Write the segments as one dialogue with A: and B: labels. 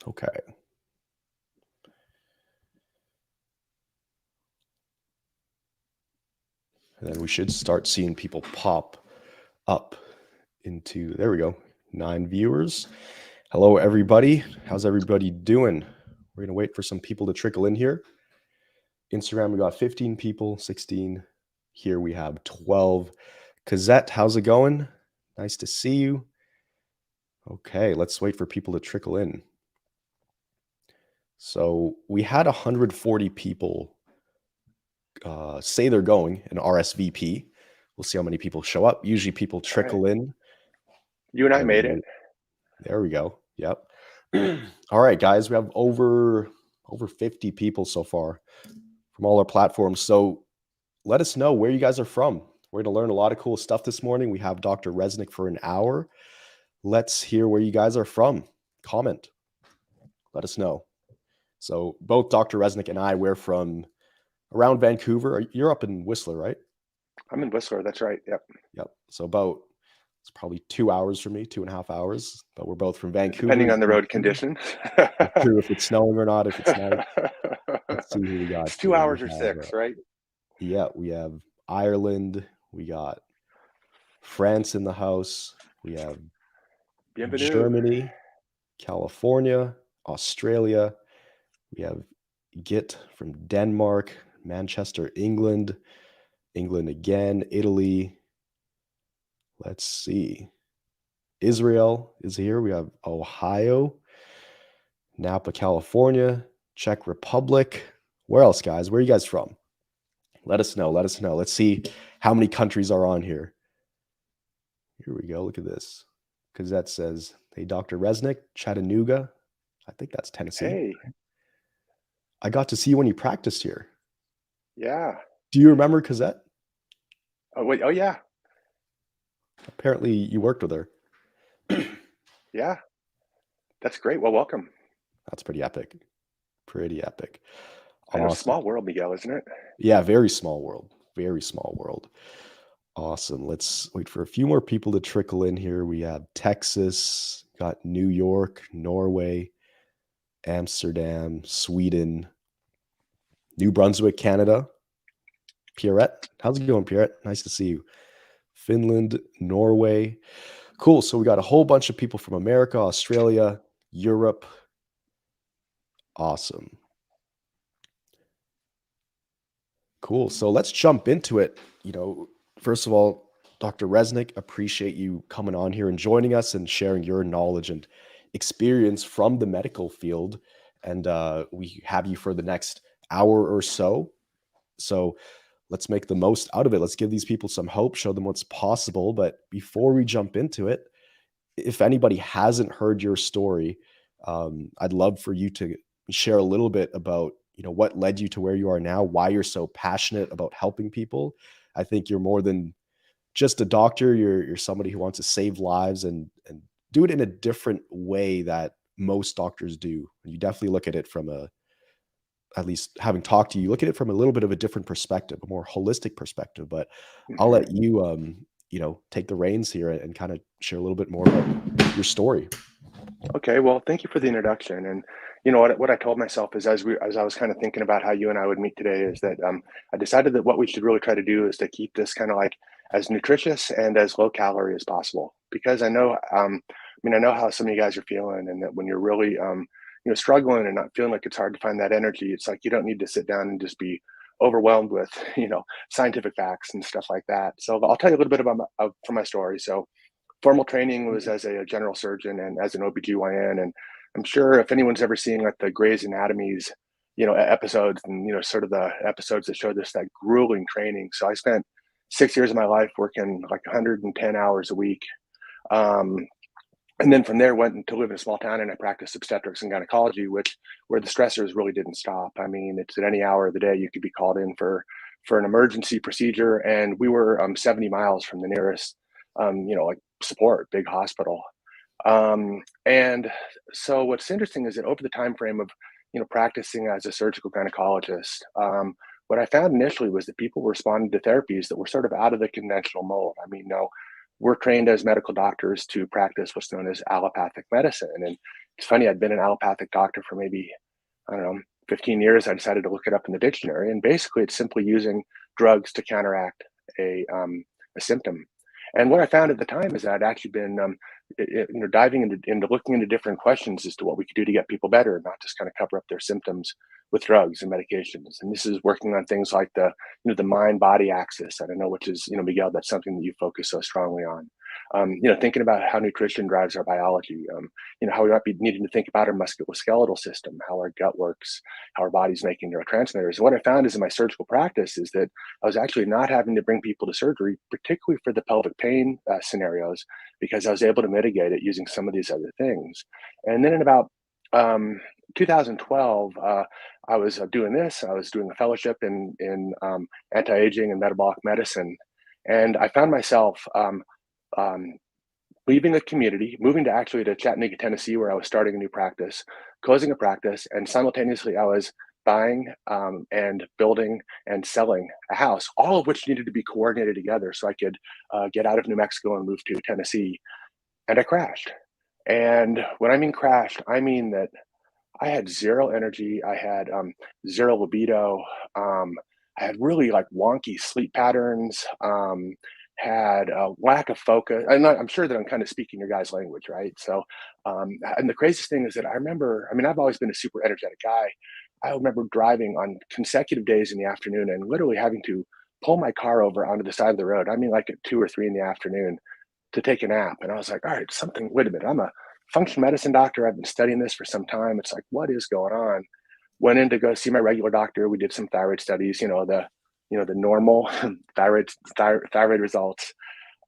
A: Okay. And then we should start seeing people pop up into, there we go, 9 viewers. Hello, everybody. How's everybody doing? We're going to wait for some people to trickle in here. Instagram, we got 15 people, 16. Here we have 12. Cazette, how's it going? Nice to see you. Okay, let's wait for people to trickle in. So we had 140 people say they're going, an RSVP. We'll see how many people show up. Usually people trickle in.
B: You and I made it.
A: There we go. Yep. All right, guys, we have over 50 people so far from all our platforms. So let us know where you guys are from. We're going to learn a lot of cool stuff this morning. We have Dr. Resnick for an hour. Let's hear where you guys are from. Comment. Let us know. So both Dr. Resnick and I, we're from around Vancouver. You're up in Whistler, right?
B: I'm in Whistler. That's right. Yep.
A: So it's probably 2 hours for me, 2.5 hours, but we're both from Vancouver.
B: Depending on the road conditions.
A: True, if it's snowing or not, if it's nice. Let's see who we got.
B: It's 2 hours or 6, right?
A: Yeah, we have Ireland. We got France in the house. We have
B: Bienvenue.
A: Germany, California, Australia. We have Git from Denmark, Manchester, England again, Italy. Let's see. Israel is here. We have Ohio, Napa, California, Czech Republic. Where else, guys? Where are you guys from? Let us know. Let's see how many countries are on here. Here we go. Look at this. Because that says, hey, Dr. Resnick, Chattanooga. I think that's Tennessee.
B: Hey.
A: I got to see you when you practiced here.
B: Yeah.
A: Do you remember Cosette?
B: Oh, wait. Oh, yeah.
A: Apparently you worked with her.
B: Yeah. That's great. Well, welcome.
A: That's pretty epic.
B: And a small world, Miguel, isn't it?
A: Yeah, very small world. Awesome. Let's wait for a few more people to trickle in here. We have Texas, got New York, Norway, Amsterdam, Sweden, New Brunswick, Canada. Pierrette, how's it going, Pierrette? Nice to see you. Finland, Norway. Cool. So we got a whole bunch of people from America, Australia, Europe. Awesome. Cool. So let's jump into it. First of all, Dr. Resnick, appreciate you coming on here and joining us and sharing your knowledge and experience from the medical field. And we have you for the next hour or so. So let's make the most out of it. Let's give these people some hope, show them what's possible. But before we jump into it, if anybody hasn't heard your story, I'd love for you to share a little bit about, what led you to where you are now, why you're so passionate about helping people. I think you're more than just a doctor. You're somebody who wants to save lives and do it in a different way that most doctors do. You definitely look at it from at least having talked to you, look at it from a little bit of a different perspective, a more holistic perspective. But I'll let you, take the reins here and kind of share a little bit more about your story.
B: Okay. Well, thank you for the introduction. And what I told myself is as I was kind of thinking about how you and I would meet today is that I decided that what we should really try to do is to keep this kind of like as nutritious and as low calorie as possible, because I know, I know how some of you guys are feeling, and that when you're really, struggling and not feeling like it's hard to find that energy, it's like you don't need to sit down and just be overwhelmed with, scientific facts and stuff like that. So I'll tell you a little bit about from my story. So formal training was as a general surgeon and as an OBGYN. And I'm sure if anyone's ever seen like the Grey's Anatomies, episodes and, sort of the episodes that show this, that grueling training. So I spent 6 years of my life working like 110 hours a week. And then from there went to live in a small town and I practiced obstetrics and gynecology, where the stressors really didn't stop. I mean, it's at any hour of the day you could be called in for an emergency procedure. And we were 70 miles from the nearest, like support, big hospital. And so what's interesting is that over the time frame of, practicing as a surgical gynecologist, what I found initially was that people responded to therapies that were sort of out of the conventional mold. I mean, we're trained as medical doctors to practice what's known as allopathic medicine. And, It's funny, I'd been an allopathic doctor for maybe, I don't know, 15 years. I decided to look it up in the dictionary, and basically it's simply using drugs to counteract a symptom. And what I found at the time is that I'd actually been, diving into looking into different questions as to what we could do to get people better, not just kind of cover up their symptoms with drugs and medications. And this is working on things like the mind body axis. I don't know, which is, Miguel, that's something that you focus so strongly on. Thinking about how nutrition drives our biology, how we might be needing to think about our musculoskeletal system, how our gut works, how our body's making neurotransmitters. And what I found is in my surgical practice is that I was actually not having to bring people to surgery, particularly for the pelvic pain scenarios, because I was able to mitigate it using some of these other things. And then in about 2012, I was doing this. I was doing a fellowship in anti-aging and metabolic medicine, and I found myself um, leaving a community, moving to Chattanooga, Tennessee, where I was starting a new practice, closing a practice, and simultaneously I was buying and building and selling a house, all of which needed to be coordinated together so I could get out of New Mexico and move to Tennessee. And I crashed. And when I mean crashed, I mean that I had zero energy. I had zero libido. I had really like wonky sleep patterns. Had a lack of focus. I'm sure that I'm kind of speaking your guys' language, right? So, and the craziest thing is that I remember. I mean, I've always been a super energetic guy. I remember driving on consecutive days in the afternoon and literally having to pull my car over onto the side of the road. I mean, like at 2 or 3 in the afternoon to take a nap. And I was like, all right, something. Wait a minute. I'm a functional medicine doctor. I've been studying this for some time. It's like, what is going on? Went in to go see my regular doctor. We did some thyroid studies. The normal thyroid results.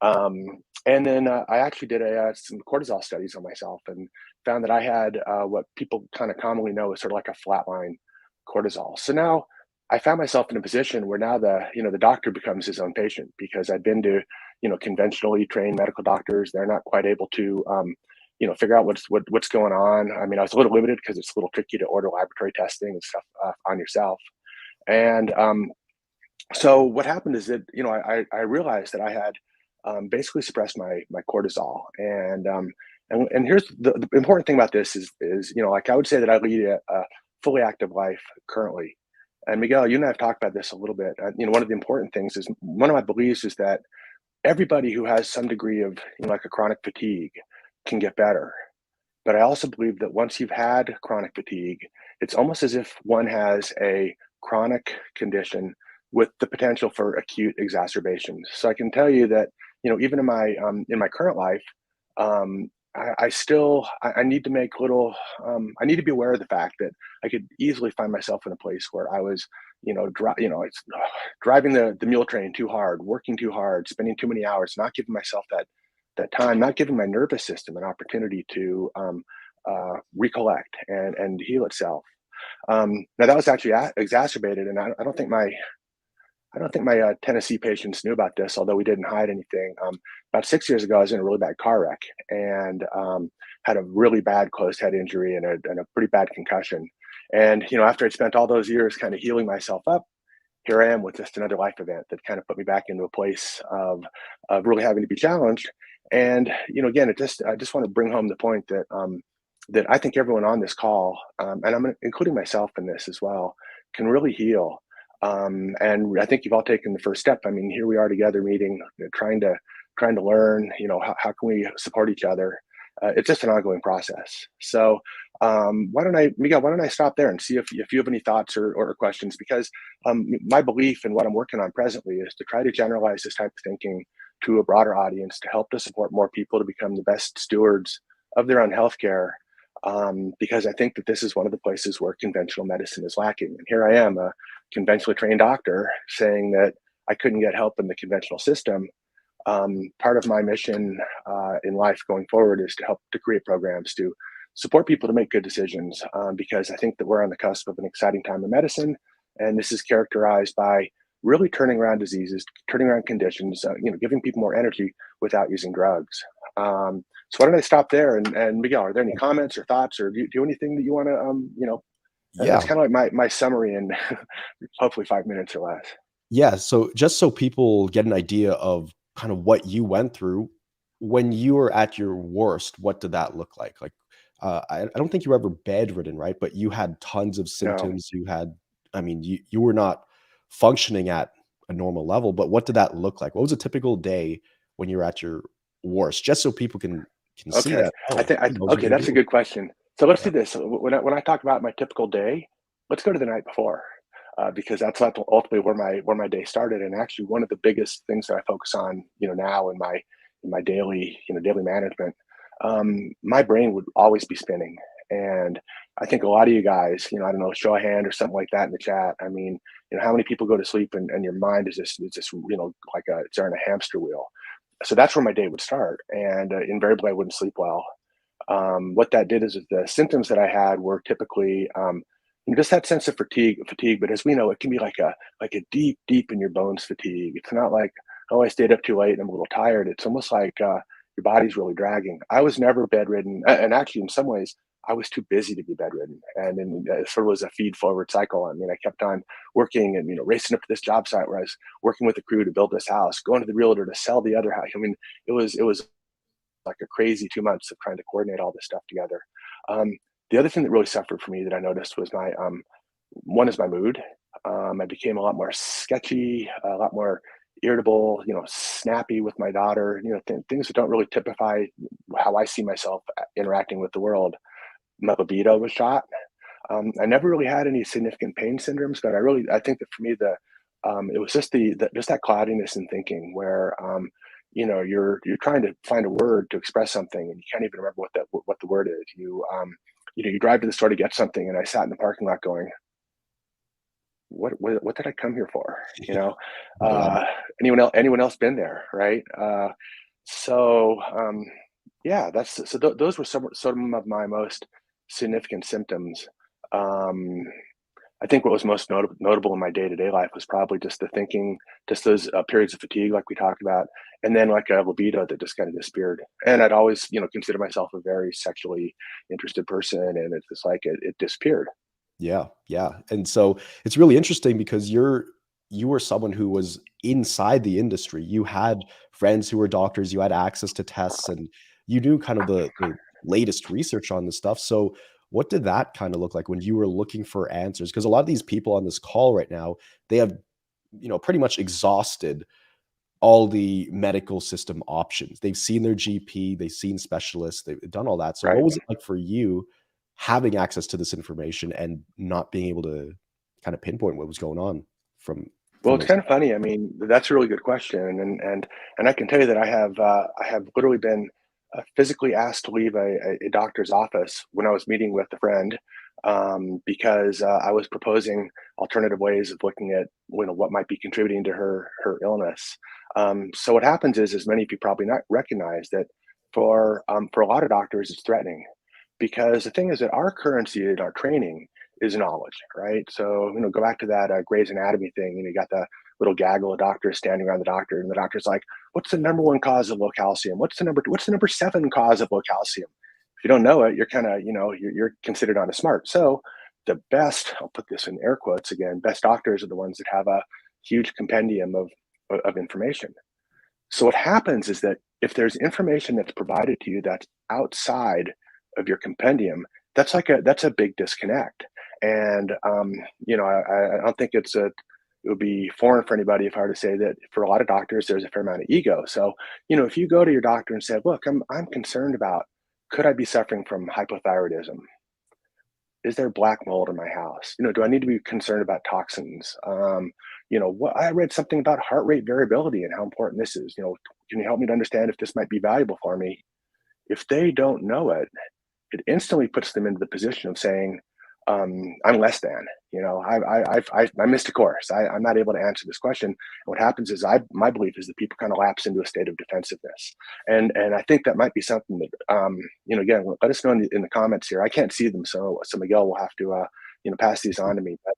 B: And then I actually did some cortisol studies on myself and found that I had what people kind of commonly know as sort of like a flatline cortisol. So now I found myself in a position where now the doctor becomes his own patient because I've been to conventionally trained medical doctors. They're not quite able to figure out what's going on. I mean, I was a little limited because it's a little tricky to order laboratory testing and stuff on yourself. And so what happened is that I realized that I had basically suppressed my cortisol, and here's the important thing about this is like I would say that I lead a fully active life currently. And Miguel, you and I have talked about this a little bit. One of the important things is one of my beliefs is that everybody who has some degree of like a chronic fatigue can get better. But I also believe that once you've had chronic fatigue, it's almost as if one has a chronic condition with the potential for acute exacerbations. So I can tell you that, even in my current life, I still I need to make little I need to be aware of the fact that I could easily find myself in a place where I was, it's driving the mule train too hard, working too hard, spending too many hours, not giving myself that time, not giving my nervous system an opportunity to recollect and heal itself. Now that was actually exacerbated, and I don't think my Tennessee patients knew about this, although we didn't hide anything. About 6 years ago, I was in a really bad car wreck and had a really bad closed head injury and a pretty bad concussion. And after I'd spent all those years kind of healing myself up, here I am with just another life event that kind of put me back into a place of really having to be challenged. And again, I just want to bring home the point that that I think everyone on this call, and I'm including myself in this as well, can really heal. And I think you've all taken the first step. I mean, here we are together meeting, trying to learn. How can we support each other? It's just an ongoing process. So Miguel, why don't I stop there and see if you have any thoughts or questions? Because my belief and what I'm working on presently is to try to generalize this type of thinking to a broader audience to help to support more people to become the best stewards of their own healthcare. Because I think that this is one of the places where conventional medicine is lacking. And here I am, a conventionally trained doctor, saying that I couldn't get help in the conventional system. Part of my mission in life going forward is to help to create programs to support people to make good decisions, because I think that we're on the cusp of an exciting time in medicine, and this is characterized by really turning around diseases, turning around conditions, giving people more energy without using drugs. So why don't I stop there? And Miguel, are there any comments or thoughts, or do anything that you want to, that's
A: Yeah.
B: kind of like my summary in hopefully 5 minutes or less.
A: Yeah, so just so people get an idea of kind of what you went through when you were at your worst, what did that look like? Like, I don't think you were ever bedridden, right? But you had tons of
B: No.
A: symptoms. You had, I mean, you were not functioning at a normal level. But what did that look like? What was a typical day when you were at your worst? Just so people can see
B: Okay.
A: that.
B: I
A: Oh,
B: think
A: he knows what
B: okay,
A: they're
B: that's a
A: doing.
B: good question. So let's
A: Yeah.
B: do this. So when I talk about my typical day, let's go to the night before, because that's ultimately where my day started. And actually, one of the biggest things that I focus on, now in my daily, daily management, my brain would always be spinning. And I think a lot of you guys, I don't know, show a hand or something like that in the chat. I mean, how many people go to sleep and your mind is just like it's on a hamster wheel. So that's where my day would start, and invariably I wouldn't sleep well. What that did is the symptoms that I had were typically just that sense of fatigue. But as we know, it can be like a deep, deep in your bones fatigue. It's not like, oh, I stayed up too late and I'm a little tired. It's almost like your body's really dragging. I was never bedridden, and actually, in some ways, I was too busy to be bedridden, and then it sort of was a feed forward cycle. I mean, I kept on working and racing up to this job site where I was working with the crew to build this house, going to the realtor to sell the other house. I mean, it was like a crazy 2 months of trying to coordinate all this stuff together. Um, the other thing that really suffered for me that I noticed was my one is my mood. I became a lot more sketchy, a lot more irritable, snappy with my daughter, things that don't really typify how I see myself interacting with the world. My libido was shot. I never really had any significant pain syndromes, but I think that for me, it was just just that cloudiness in thinking where, you're trying to find a word to express something and you can't even remember what the word is. You drive to the store to get something, and I sat in the parking lot going, what did I come here for? You know,
A: Yeah.
B: uh, anyone else been there, right? So yeah, those were some of my most significant symptoms. Um, I think what was most notable in my day to day life was probably just the thinking, just those periods of fatigue, like we talked about, and then like a libido that just kind of disappeared. And I'd always, consider myself a very sexually interested person, and it's just like it disappeared.
A: Yeah, yeah, and so it's really interesting because you were someone who was inside the industry. You had friends who were doctors, you had access to tests, and you knew kind of the latest research on this stuff. So what did that kind of look like when you were looking for answers? Because a lot of these people on this call right now, they have, pretty much exhausted all the medical system options. They've seen their GP, they've seen specialists, they've done all that. So what
B: Right.
A: was it like for you having access to this information and not being able to kind of pinpoint what was going on from
B: Well,
A: from
B: it's
A: those.
B: kind of funny. I mean, that's a really good question, and I can tell you that I have literally been physically asked to leave a doctor's office when I was meeting with a friend, because I was proposing alternative ways of looking at what might be contributing to her illness. So what happens is, as many of you probably not recognize, that for a lot of doctors, it's threatening, because the thing is that our currency in our training is knowledge, right? So, go back to that Grey's Anatomy thing. You got the little gaggle of doctors standing around the doctor, and the doctor's like, "What's the number one cause of low calcium? What's the number seven cause of low calcium?" If you don't know it, you're kind of, you're considered not as smart. So, the best, I'll put this in air quotes again, best doctors are the ones that have a huge compendium of information. So what happens is that if there's information that's provided to you that's outside of your compendium, that's a big disconnect. And I don't think it would be foreign for anybody if I were to say that for a lot of doctors there's a fair amount of ego. So if you go to your doctor and say, "Look, I'm concerned about, could I be suffering from hypothyroidism? Is there black mold in my house? Do I need to be concerned about toxins? What I read something about heart rate variability and how important this is. Can you help me to understand if this might be valuable for me?" If they don't know it, it instantly puts them into the position of saying, "I'm less than." I missed a course. I'm not able to answer this question. And what happens is, my belief is that people kind of lapse into a state of defensiveness, and I think that might be something that, again, let us know in the comments here. I can't see them, so Miguel will have to pass these on to me. But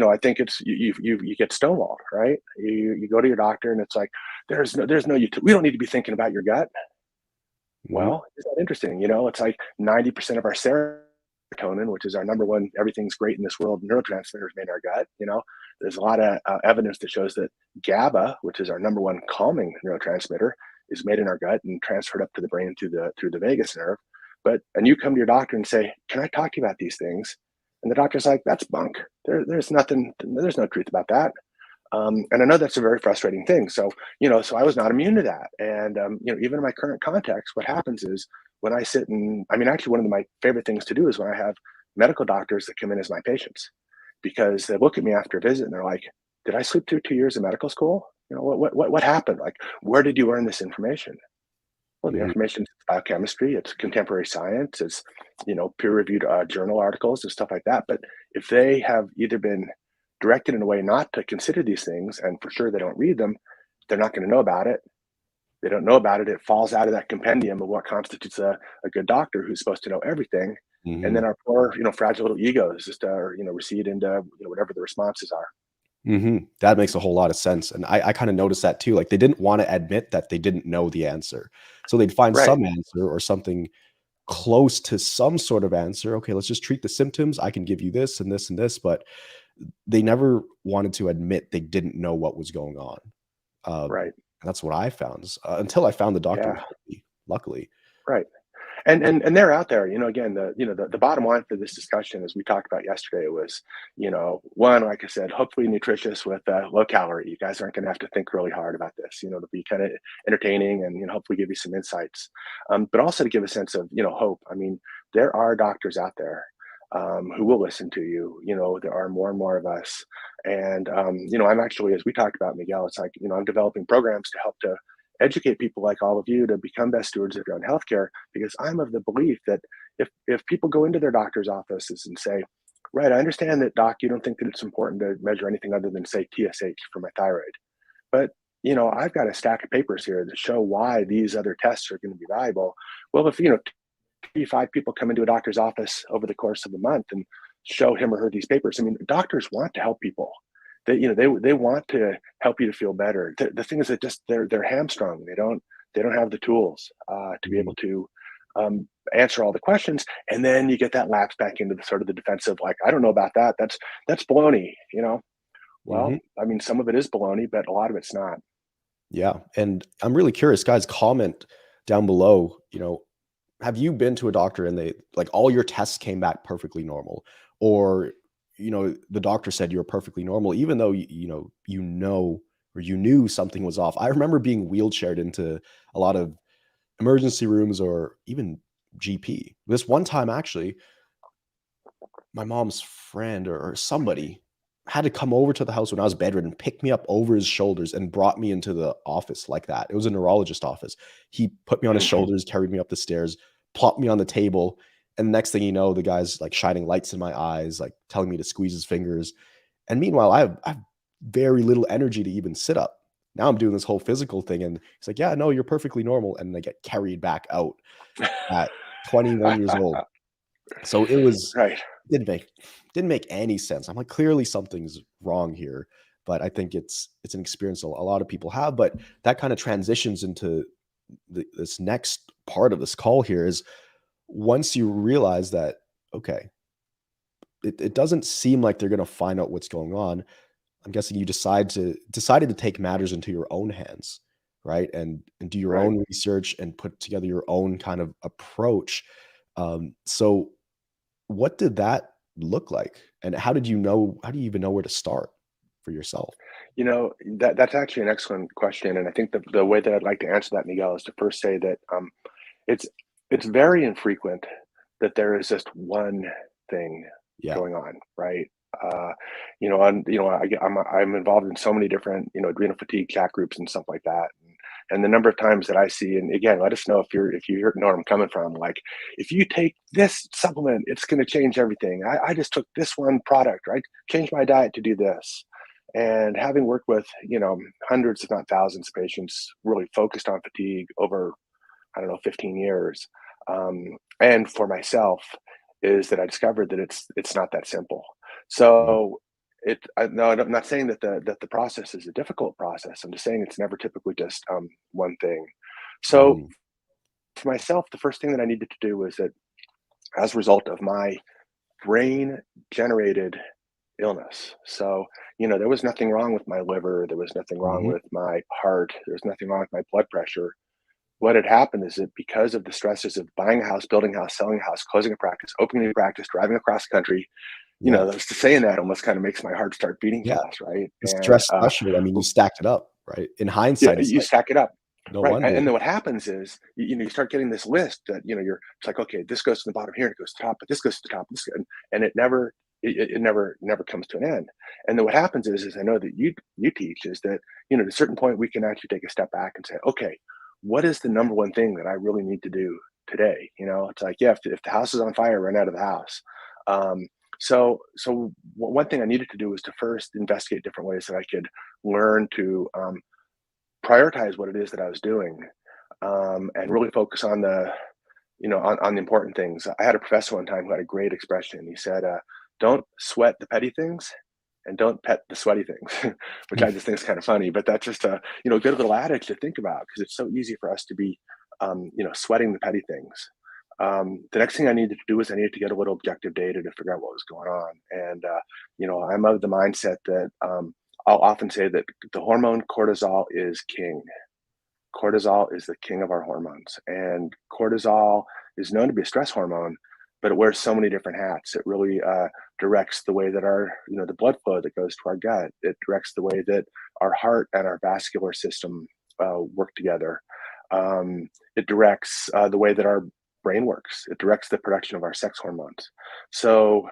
B: I think it's you get stonewalled, right? You go to your doctor and it's like, there's no we don't need to be thinking about your gut.
A: Mhm.
B: Well, isn't that interesting? It's like 90% of our serotonin, which is our number one, everything's great in this world, neurotransmitters made in our gut. There's a lot of evidence that shows that GABA, which is our number one calming neurotransmitter, is made in our gut and transferred up to the brain through the vagus nerve. And you come to your doctor and say, "Can I talk to you about these things?" And the doctor's like, "That's bunk. There's nothing. There's no truth about that." And I know that's a very frustrating thing. So, so I was not immune to that. And, even in my current context, what happens is when I sit and, I mean, actually, one of my favorite things to do is when I have medical doctors that come in as my patients, because they look at me after a visit and they're like, "Did I sleep through 2 years of medical school? What happened? Like, where did you learn this information?" Well, the
A: Mhm,
B: information is biochemistry, it's contemporary science, it's, peer-reviewed journal articles and stuff like that. But if they have either been directed in a way not to consider these things, and for sure they don't read them, they're not going to know about it. They don't know about it. It falls out of that compendium of what constitutes a good doctor who's supposed to know everything. And then
A: mhm.
B: our poor, fragile little egos just, recede into, whatever the responses are.
A: That makes a whole lot of sense, and I kinda noticed that too, like, they didn't wanna admit that they didn't know the answer. So they'd find
B: Right,
A: some answer or something close to some sort of answer, "Okay, let's just treat the symptoms, I can give you this and this and this," but they never wanted to admit they didn't know what was going on.
B: right.
A: That's what I found until I found the doctor who
B: Yeah,
A: helped me, luckily.
B: right. And they're out there, again, the bottom line for this discussion, as we talked about yesterday, was, one, like I said, hopefully nutritious with low calorie. You guys aren't going to have to think really hard about this, to be kind of entertaining and, hopefully give you some insights. But also to give a sense of, hope. I mean, there are doctors out there who will listen to you. There are more and more of us. And, I'm actually, as we talked about, Miguel, it's like, I'm developing programs to help to educate people like all of you to become best stewards of your own healthcare, because I'm of the belief that if people go into their doctor's offices and say, "Right, I understand that, doc, you don't think that it's important to measure anything other than, say, TSH for my thyroid, but I've got a stack of papers here that show why these other tests are going to be valuable." Well, if 5 people come into a doctor's office over the course of a month and show him or her these papers, I mean, doctors want to help people. They want to help you to feel better. The thing is that just they're hamstrung. They don't have the tools to be
A: Mhm,
B: able to answer all the questions, and then you get that lapse back into the sort of the defensive, like, "I don't know about that. That's baloney." Well,
A: mhm.
B: I mean, some of it is baloney, but a lot of it's not.
A: Yeah, and I'm really curious, guys, comment down below, have you been to a doctor and they like all your tests came back perfectly normal? Or, the doctor said you were perfectly normal, even though or you knew something was off. I remember being wheelchaired into a lot of emergency rooms or even GP. This one time actually, my mom's friend or somebody had to come over to the house when I was bedridden, pick me up over his shoulders, and brought me into the office like that. It was a neurologist office. He put me on his
B: Mhm.
A: shoulders, carried me up the stairs, plopped me on the table, and next thing you know, the guy's, like, shining lights in my eyes, like, telling me to squeeze his fingers, and meanwhile, I have very little energy to even sit up. Now I'm doing this whole physical thing, and he's like, "Yeah, no, you're perfectly normal," and I get carried back out at 21 years old. So it was
B: Right.
A: didn't make didn't make any sense. I'm like, clearly something's wrong here, but I think it's an experience a lot of people have. But that kind of transitions into this next part of this call here is once you realize that, okay, it doesn't seem like they're going to find out what's going on. I'm guessing you decided to take matters into your own hands, right? And do your
B: Right.
A: own research and put together your own kind of approach. So what did that look like? And how do you even know where to start for yourself?
B: That's actually an excellent question, and I think the way that I'd like to answer that, Miguel, is to first say that it's it's very infrequent that there is just one thing
A: Yeah.
B: going on, right? I'm involved in so many different adrenal fatigue chat groups and stuff like that, and the number of times that I see, and again, let us know if you know where I'm coming from. Like, if you take this supplement, it's going to change everything. I just took this one product, right? Changed my diet to do this. And having worked with hundreds, if not thousands, of patients really focused on fatigue over, I don't know, 15 years. And for myself, is that I discovered that it's not that simple.
A: Mm,
B: So no, I'm not saying that the process is a difficult process. I'm just saying it's never typically just one thing. So
A: mhm,
B: for myself, the first thing that I needed to do was that, as a result of my brain generated illness. So, there was nothing wrong with my liver, there was nothing wrong
A: mhm,
B: with my heart, there was nothing wrong with my blood pressure. what had happened is that because of the stresses of buying a house, building a house, selling a house, closing a practice, opening a practice, driving across the country,
A: Yeah.
B: just saying that almost kind of makes my heart start beating
A: Yeah.
B: fast, right?
A: The
B: And
A: stress threshold, I mean, you stacked it up, right? In
B: yeah,
A: hindsight, it's
B: you
A: like,
B: stack it up.
A: no
B: Right,
A: wonder.
B: and then what happens is, you start getting this list that, it's like, "Okay, this goes to the bottom here, it goes to the top, but this goes to the top, and it never comes to an end. And then what happens is I know that you teach is that, at a certain point, we can actually take a step back and say, "Okay, what is the number one thing that I really need to do today?" It's like, yeah, if the house is on fire, run out of the house. Um, one thing I needed to do was to first investigate different ways that I could learn to, prioritize what it is that I was doing, and really focus on on the important things. I had a professor one time who had a great expression. He said, "Don't sweat the petty things, and don't pet the sweaty things," which I just think is kind of funny. But that's just a good little adage to think about because it's so easy for us to be, sweating the petty things. The next thing I needed to do was I needed to get a little objective data to figure out what was going on. And I'm of the mindset that I'll often say that the hormone cortisol is king. Cortisol is the king of our hormones, and cortisol is known to be a stress hormone, but it wears so many different hats. It really directs the way that the blood flow that goes to our gut. It directs the way that our heart and our vascular system work together. It directs the way that our brain works. It directs the production of our sex hormones. So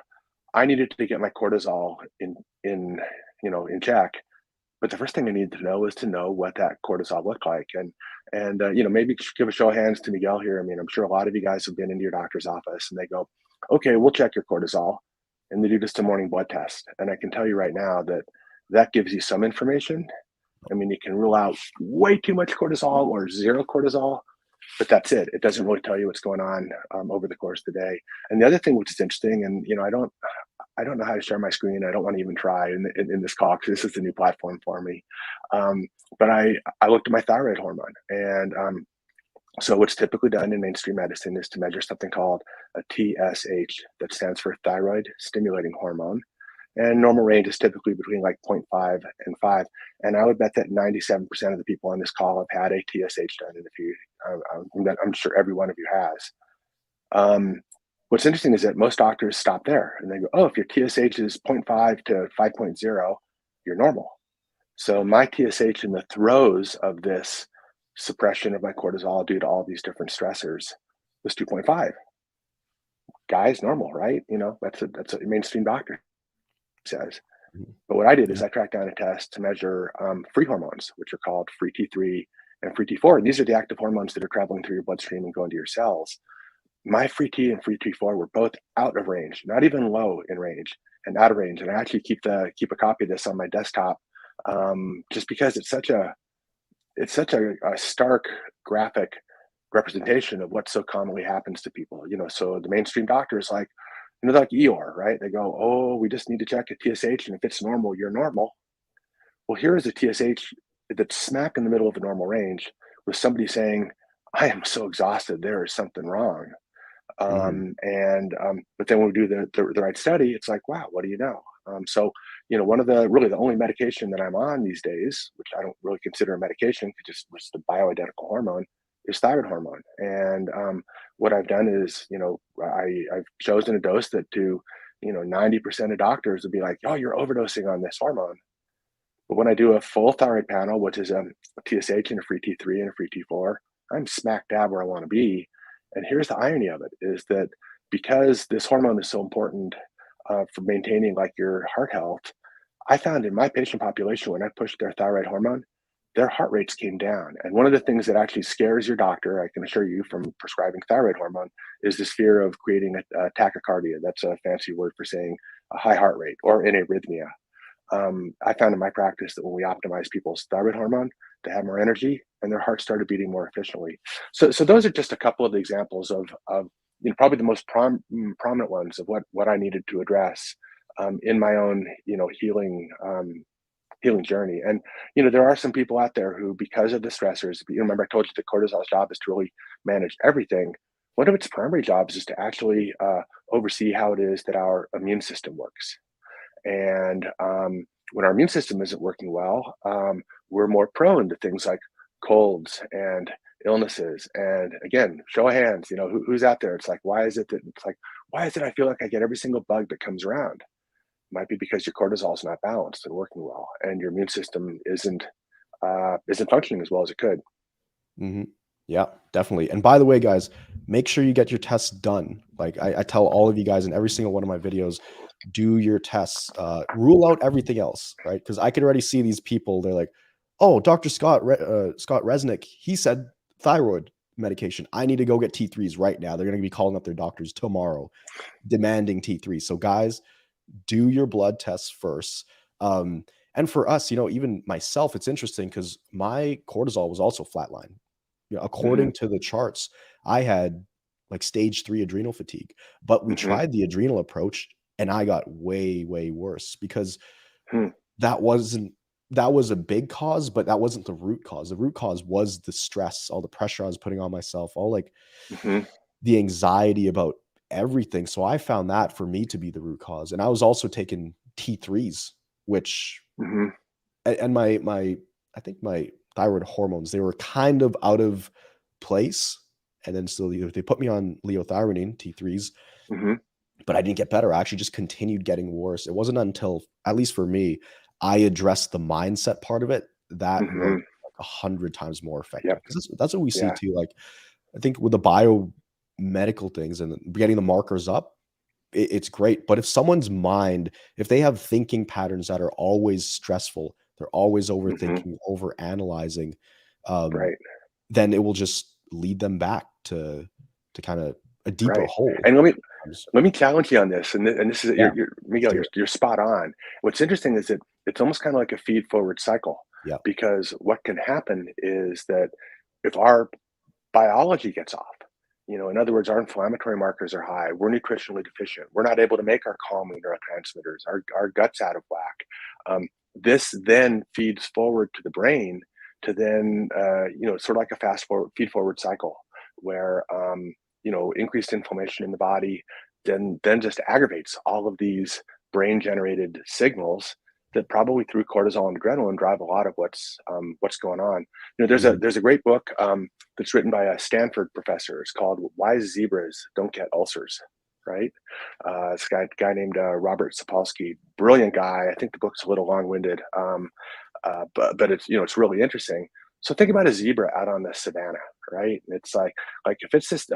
B: I needed to get my cortisol in check, but the first thing I needed to know is to know what that cortisol looked like, and maybe just give a show of hands to Miguel here. I mean, I'm sure a lot of you guys have been into your doctor's office, and they go, "Okay, we'll check your cortisol," and they do just a morning blood test. And I can tell you right now that that gives you some information. I mean, you can rule out way too much cortisol or zero cortisol, but that's it. It doesn't really tell you what's going on over the course of the day. And the other thing which is interesting, and I don't know how to share my screen. I don't want to even try in this call because this is a new platform for me. But I looked at my thyroid hormone, and so what's typically done in mainstream medicine is to measure something called a TSH, that stands for thyroid stimulating hormone. And normal range is typically between like zero point 0.5 and 5. And I would bet that 97% of the people on this call have had a TSH done. And if you, I'm sure every one of you has. Um, what's interesting is that most doctors stop there and they go, "Oh, if your TSH is zero point 0.5 to 5.0, you're normal." So my TSH in the throes of this suppression of my cortisol due to all these different stressors was 2.5. Guys, normal, right? That's a mainstream doctor says.
A: Mhm.
B: But what I did is
A: Yeah.
B: I tracked down a test to measure free hormones, which are called free T3 and free T4. And these are the active hormones that are traveling through your bloodstream and going to your cells. My free T and free T4 were both out of range, not even low in range, and out of range. And I actually keep a copy of this on my desktop, just because it's such a stark graphic representation of what so commonly happens to people. So the mainstream doctors like Eeyore, right? They go, "Oh, we just need to check a TSH, and if it's normal, you're normal." Well, here is a TSH that's smack in the middle of the normal range with somebody saying, "I am so exhausted. There is something wrong."
A: Mhm.
B: But then when we do the right study, it's like, wow, what do you know? One of the only medication that I'm on these days, which I don't really consider a medication, it's the bioidentical hormone, is thyroid hormone. And what I've done is, I've chosen a dose that 90% of doctors would be like, "Oh, you're overdosing on this hormone." But when I do a full thyroid panel, which is a TSH and a free T3 and a free T4, I'm smack dab where I want to be. And here's the irony of it is that because this hormone is so important for maintaining like your heart health, I found in my patient population when I pushed their thyroid hormone, their heart rates came down. And one of the things that actually scares your doctor, I can assure you from prescribing thyroid hormone, is this fear of creating a tachycardia. That's a fancy word for saying a high heart rate or an arrhythmia. I found in my practice that when we optimize people's thyroid hormone, they have more energy and their heart started beating more efficiently. So those are just a couple of the examples of probably the most prominent ones of what I needed to address in my own healing journey. And there are some people out there who, because of the stressors, remember I told you that cortisol's job is to really manage everything. One of its primary jobs is to actually oversee how it is that our immune system works. And when our immune system isn't working well, we're more prone to things like colds and illnesses. And again, show of hands, who's out there? It's like, why is it I feel like I get every single bug that comes around? Might be because your cortisol is not balanced and working well, and your immune system isn't functioning as well as it could.
A: Hmm. Yeah, definitely. And by the way, guys, make sure you get your tests done. Like I tell all of you guys in every single one of my videos, do your tests. Rule out everything else, right? Because I can already see these people. They're like, "Oh, Dr. Scott Resnick, he said thyroid medication. I need to go get T3s right now." They're going to be calling up their doctors tomorrow, demanding T3s. So, guys, do your blood tests first. And for us, even myself, it's interesting because my cortisol was also flatline.
B: Hmm.
A: According to the charts, I had like stage 3 adrenal fatigue, but we
B: Hmm.
A: tried the adrenal approach and I got way, way worse because
B: Hmm.
A: that wasn't that was a big cause, but that wasn't the root cause. The root cause was the stress, all the pressure I was putting on myself, all like
B: Hmm.
A: the anxiety about everything. So I found that for me to be the root cause. And I was also taking T3s, which
B: Hmm.
A: and my I think my thyroid hormones, they were kind of out of place. And then so they put me on leothyronine T3s,
B: Hmm.
A: but I didn't get better. I actually just continued getting worse. It wasn't until, at least for me, I addressed the mindset part of it that was
B: Hmm.
A: like 100 times more effective.
B: Yep.
A: Because that's what we see
B: Yeah.
A: too. Like I think with the biomedical things and getting the markers up, it's great. But if someone's mind, if they have thinking patterns that are always stressful, they're always
B: Hmm.
A: overthinking, over analyzing, um,
B: Right.
A: then it will just lead them back to kind of a deeper
B: Right.
A: hole.
B: And
A: Sometimes.
B: let me challenge you on this, and this is
A: Yeah,
B: you're
A: let's
B: Miguel,
A: do
B: you're
A: it.
B: you're spot on. What's interesting is that it's almost kind of like a feed forward cycle,
A: Yeah.
B: because what can happen is that if our biology gets off, in other words, our inflammatory markers are high, we're nutritionally deficient, we're not able to make our calming neurotransmitters, our guts out of whack. This then feeds forward to the brain to then, sort of like a fast forward feed forward cycle where increased inflammation in the body then just aggravates all of these brain generated signals that probably through cortisol and adrenaline drive a lot of what's going on. There's a
A: Mhm.
B: there's a great book that's written by a Stanford professor. It's called "Why Zebras Don't Get Ulcers." Right? This guy named Robert Sapolsky, brilliant guy. I think the book's a little long-winded, but it's really interesting. So think about a zebra out on the savannah, right? And it's like if it's just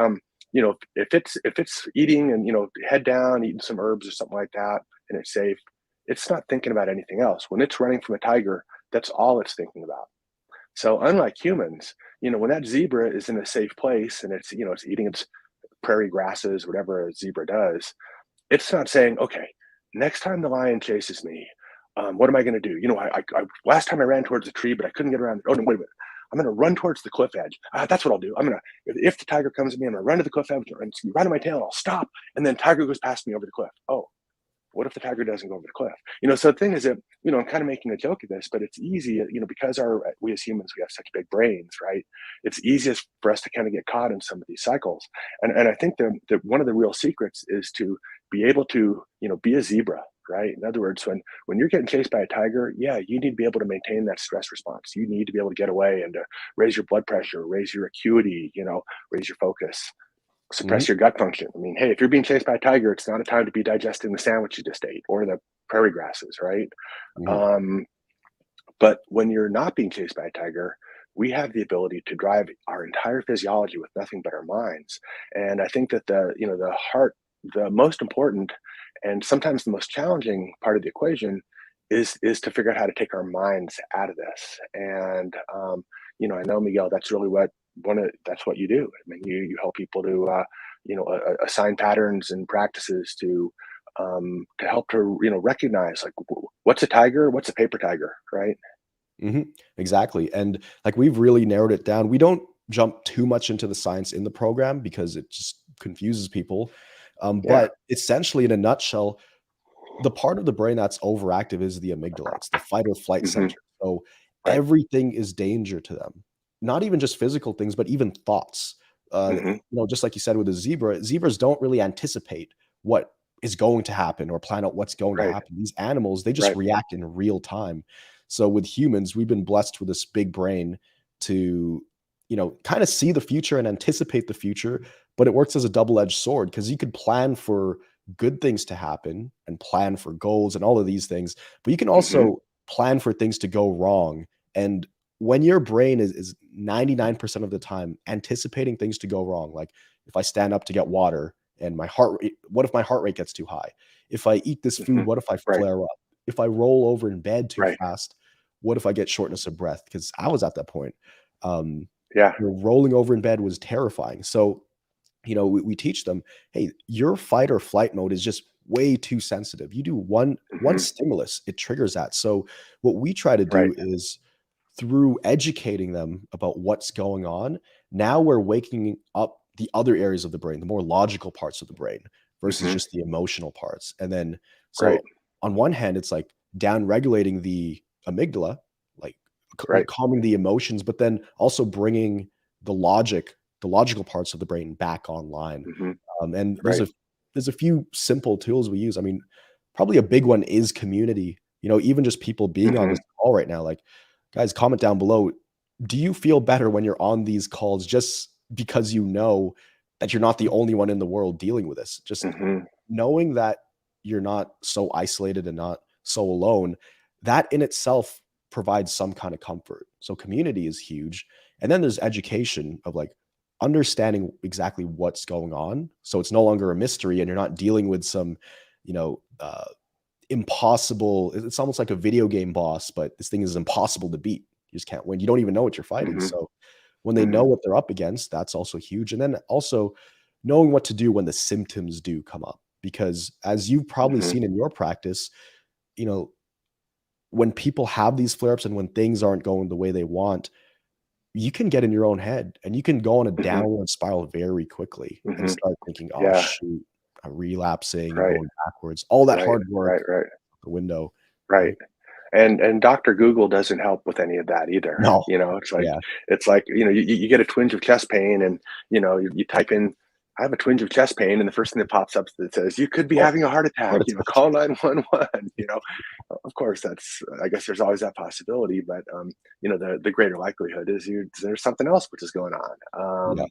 B: if it's eating and head down, eating some herbs or something like that, and it's safe, it's not thinking about anything else. When it's running from a tiger, that's all it's thinking about. So unlike humans, when that zebra is in a safe place and it's eating its prairie grasses, whatever a zebra does, it's not saying, okay, next time the lion chases me, what am I going to do? Last time I ran towards the tree, but I couldn't get around. Oh, no, wait a minute. I'm going to run towards the cliff edge. That's what I'll do. If the tiger comes at me, I'm going to run to the cliff edge and it's going to be right on my tail and I'll stop. And then tiger goes past me over the cliff. Oh, what if the tiger doesn't go over the cliff? So the thing is that, I'm kind of making a joke of this, but it's easy, because we as humans, we have such big brains, right? It's easiest for us to kind of get caught in some of these cycles. And I think that one of the real secrets is to be able to, be a zebra, right? In other words, when you're getting chased by a tiger, yeah, you need to be able to maintain that stress response. You need to be able to get away and to raise your blood pressure, raise your acuity, raise your focus,
A: Mhm.
B: suppress your gut function. I mean, hey, if you're being chased by a tiger, it's not a time to be digesting the sandwich you just ate or the prairie grasses, right?
A: Mhm.
B: Um, but when you're not being chased by a tiger, we have the ability to drive our entire physiology with nothing but our minds. And I think that the heart, the most important and sometimes the most challenging part of the equation is to figure out how to take our minds out of this. And I know, Miguel, that's really that's what you do. I mean, you help people to assign patterns and practices to help to recognize, like, what's a tiger, what's a paper tiger, right?
A: Mhm. Exactly, and, like, we've really narrowed it down. We don't jump too much into the science in the program because it just confuses people,
B: Yeah.
A: but essentially, in a nutshell, the part of the brain that's overactive is the amygdala. It's the fight or flight
B: Hmm.
A: center, so
B: Right.
A: everything is danger to them. Not even just physical things, but even thoughts.
B: Hmm.
A: Just like you said with a zebra, zebras don't really anticipate what is going to happen or plan out what's going to
B: Right.
A: happen. These animals, they just
B: Right.
A: react in real time. So with humans, we've been blessed with this big brain to, kind of see the future and anticipate the future, but it works as a double-edged sword because you could plan for good things to happen and plan for goals and all of these things, but you can
B: Hmm.
A: also plan for things to go wrong. And when your brain is 99% of the time anticipating things to go wrong, like if I stand up to get water and my heart rate, what if my heart rate gets too high? If I eat this food,
B: Hmm.
A: what if I
B: Right.
A: flare up? If I roll over in bed too
B: Right.
A: fast, what if I get shortness of breath? Because I was at that point. Um,
B: Yeah.
A: rolling over in bed was terrifying. So, we teach them, hey, your fight or flight mode is just way too sensitive. You do one
B: Hmm.
A: stimulus, it triggers that. So, what we try to
B: Right.
A: do is through educating them about what's going on, now we're waking up the other areas of the brain, the more logical parts of the brain versus
B: Hmm.
A: just the emotional parts. And then,
B: Right.
A: so on one hand, it's like down regulating the amygdala, like
B: Right.
A: calming the emotions, but then also bringing the logical parts of the brain back online.
B: Hmm.
A: And
B: Right.
A: there's a few simple tools we use. I mean, probably a big one is community. Even just people being on
B: Hmm.
A: this call right now, like, guys, comment down below. Do you feel better when you're on these calls just because you know that you're not the only one in the world dealing with this? Just
B: Hmm.
A: knowing that you're not so isolated and not so alone, that in itself provides some kind of comfort. So community is huge. And then there's education of like understanding exactly what's going on. So it's no longer a mystery and you're not dealing with some, you know, uh, impossible. It's almost like a video game boss, but this thing is impossible to beat. You just can't win. You don't even know what you're fighting.
B: Hmm.
A: So when they know
B: Hmm.
A: what they're up against, that's also huge. And then also knowing what to do when the symptoms do come up. Because as you've probably
B: Hmm.
A: seen in your practice, you know, when people have these flare ups and when things aren't going the way they want, you can get in your own head and you can go on a
B: Hmm.
A: downward spiral very quickly and
B: Hmm.
A: start thinking, oh,
B: Yeah.
A: shoot, I'm relapsing,
B: Right.
A: going backwards, all that
B: Right.
A: hard work
B: Right. Right.
A: out the window,
B: Right.
A: right?
B: And Dr. Google doesn't help with any of that either.
A: No.
B: It's like
A: Yeah.
B: you get a twinge of chest pain and you type in I have a twinge of chest pain and the first thing that pops up that says you could be
A: Oh,
B: having a heart
A: heart
B: attack,
A: attack.
B: call 911. Of course that's I guess there's always that possibility, but the greater likelihood is there's something else which is going on.
A: Yeah.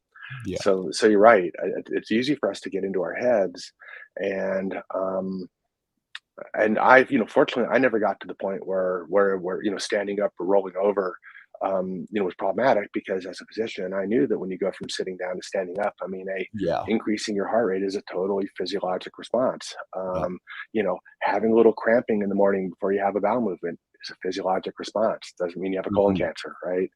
A: Yeah.
B: So you're right. It's easy for us to get into our heads and fortunately I never got to the point where standing up or rolling over was problematic because as a physician I knew that when you go from sitting down to standing up, I mean a
A: Yeah.
B: increasing your heart rate is a totally physiologic response.
A: Yeah.
B: Having a little cramping in the morning before you have a bowel movement is a physiologic response. Doesn't mean you have a colon
A: Mhm.
B: cancer, right?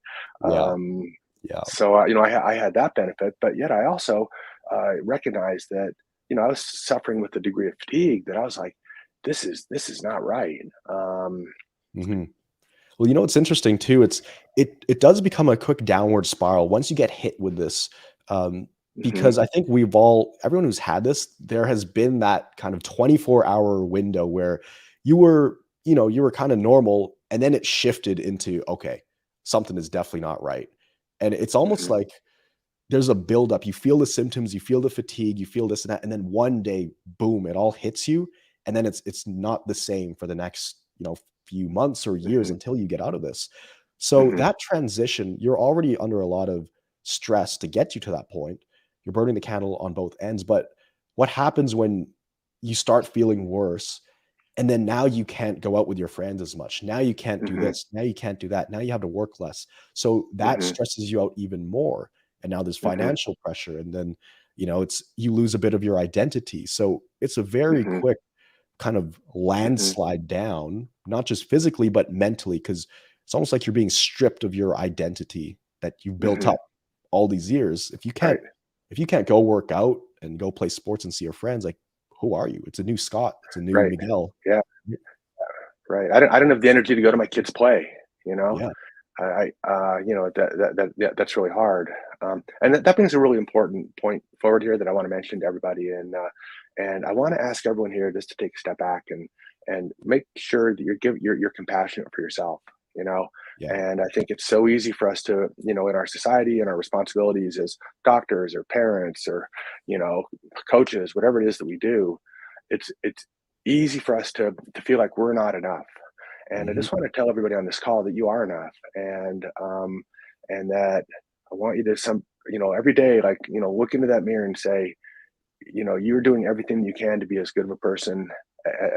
A: Yeah.
B: um,
A: Yeah.
B: I had that benefit, but yet I also recognized that I was suffering with a degree of fatigue that I was like, this is not right.
A: Mhm. Well, what's interesting too, it does become a quick downward spiral once you get hit with this, um,
B: Mhm.
A: because I think everyone who's had this, there has been that kind of 24-hour window where you were kinda normal, and then it shifted into, "Okay, something is definitely not right." And it's almost
B: Mhm.
A: like there's a buildup. You feel the symptoms, you feel the fatigue, you feel this and that, and then one day, boom, it all hits you, and then it's not the same for the next, few months or years
B: Mhm.
A: until you get out of this. So
B: Mhm.
A: that transition, you're already under a lot of stress to get you to that point. You're burning the candle on both ends, but what happens when you start feeling worse and then now you can't go out with your friends as much. Now you can't do
B: Mhm.
A: this. Now you can't do that. Now you have to work less. So that
B: Mhm.
A: stresses you out even more. And now there's
B: Mhm.
A: financial pressure. And then, it's you lose a bit of your identity. So it's a very
B: Mhm.
A: quick kind of
B: Mhm.
A: landslide down, not just physically, but mentally, because it's almost like you're being stripped of your identity that you've built
B: Mhm.
A: up all these years.
B: Right.
A: If you can't go work out and go play sports and see your friends, like who are you? It's a new Scott. It's a new
B: Right.
A: Miguel.
B: Yeah. Right. I don't have the energy to go to my kids' play, you know?
A: Yeah.
B: That's really hard. And that brings a really important point forward here that I want to mention to everybody. And I want to ask everyone here just to take a step back and make sure that you're compassionate for yourself, you know?
A: Yeah.
B: And I think it's so easy for us to, in our society and our responsibilities as doctors or parents or, you know, coaches, whatever it is that we do, it's easy for us to feel like we're not enough. And I
A: Mhm.
B: just want to tell everybody on this call that you are enough, and that I want you to every day, like, look into that mirror and say, you're doing everything you can to be as good of a person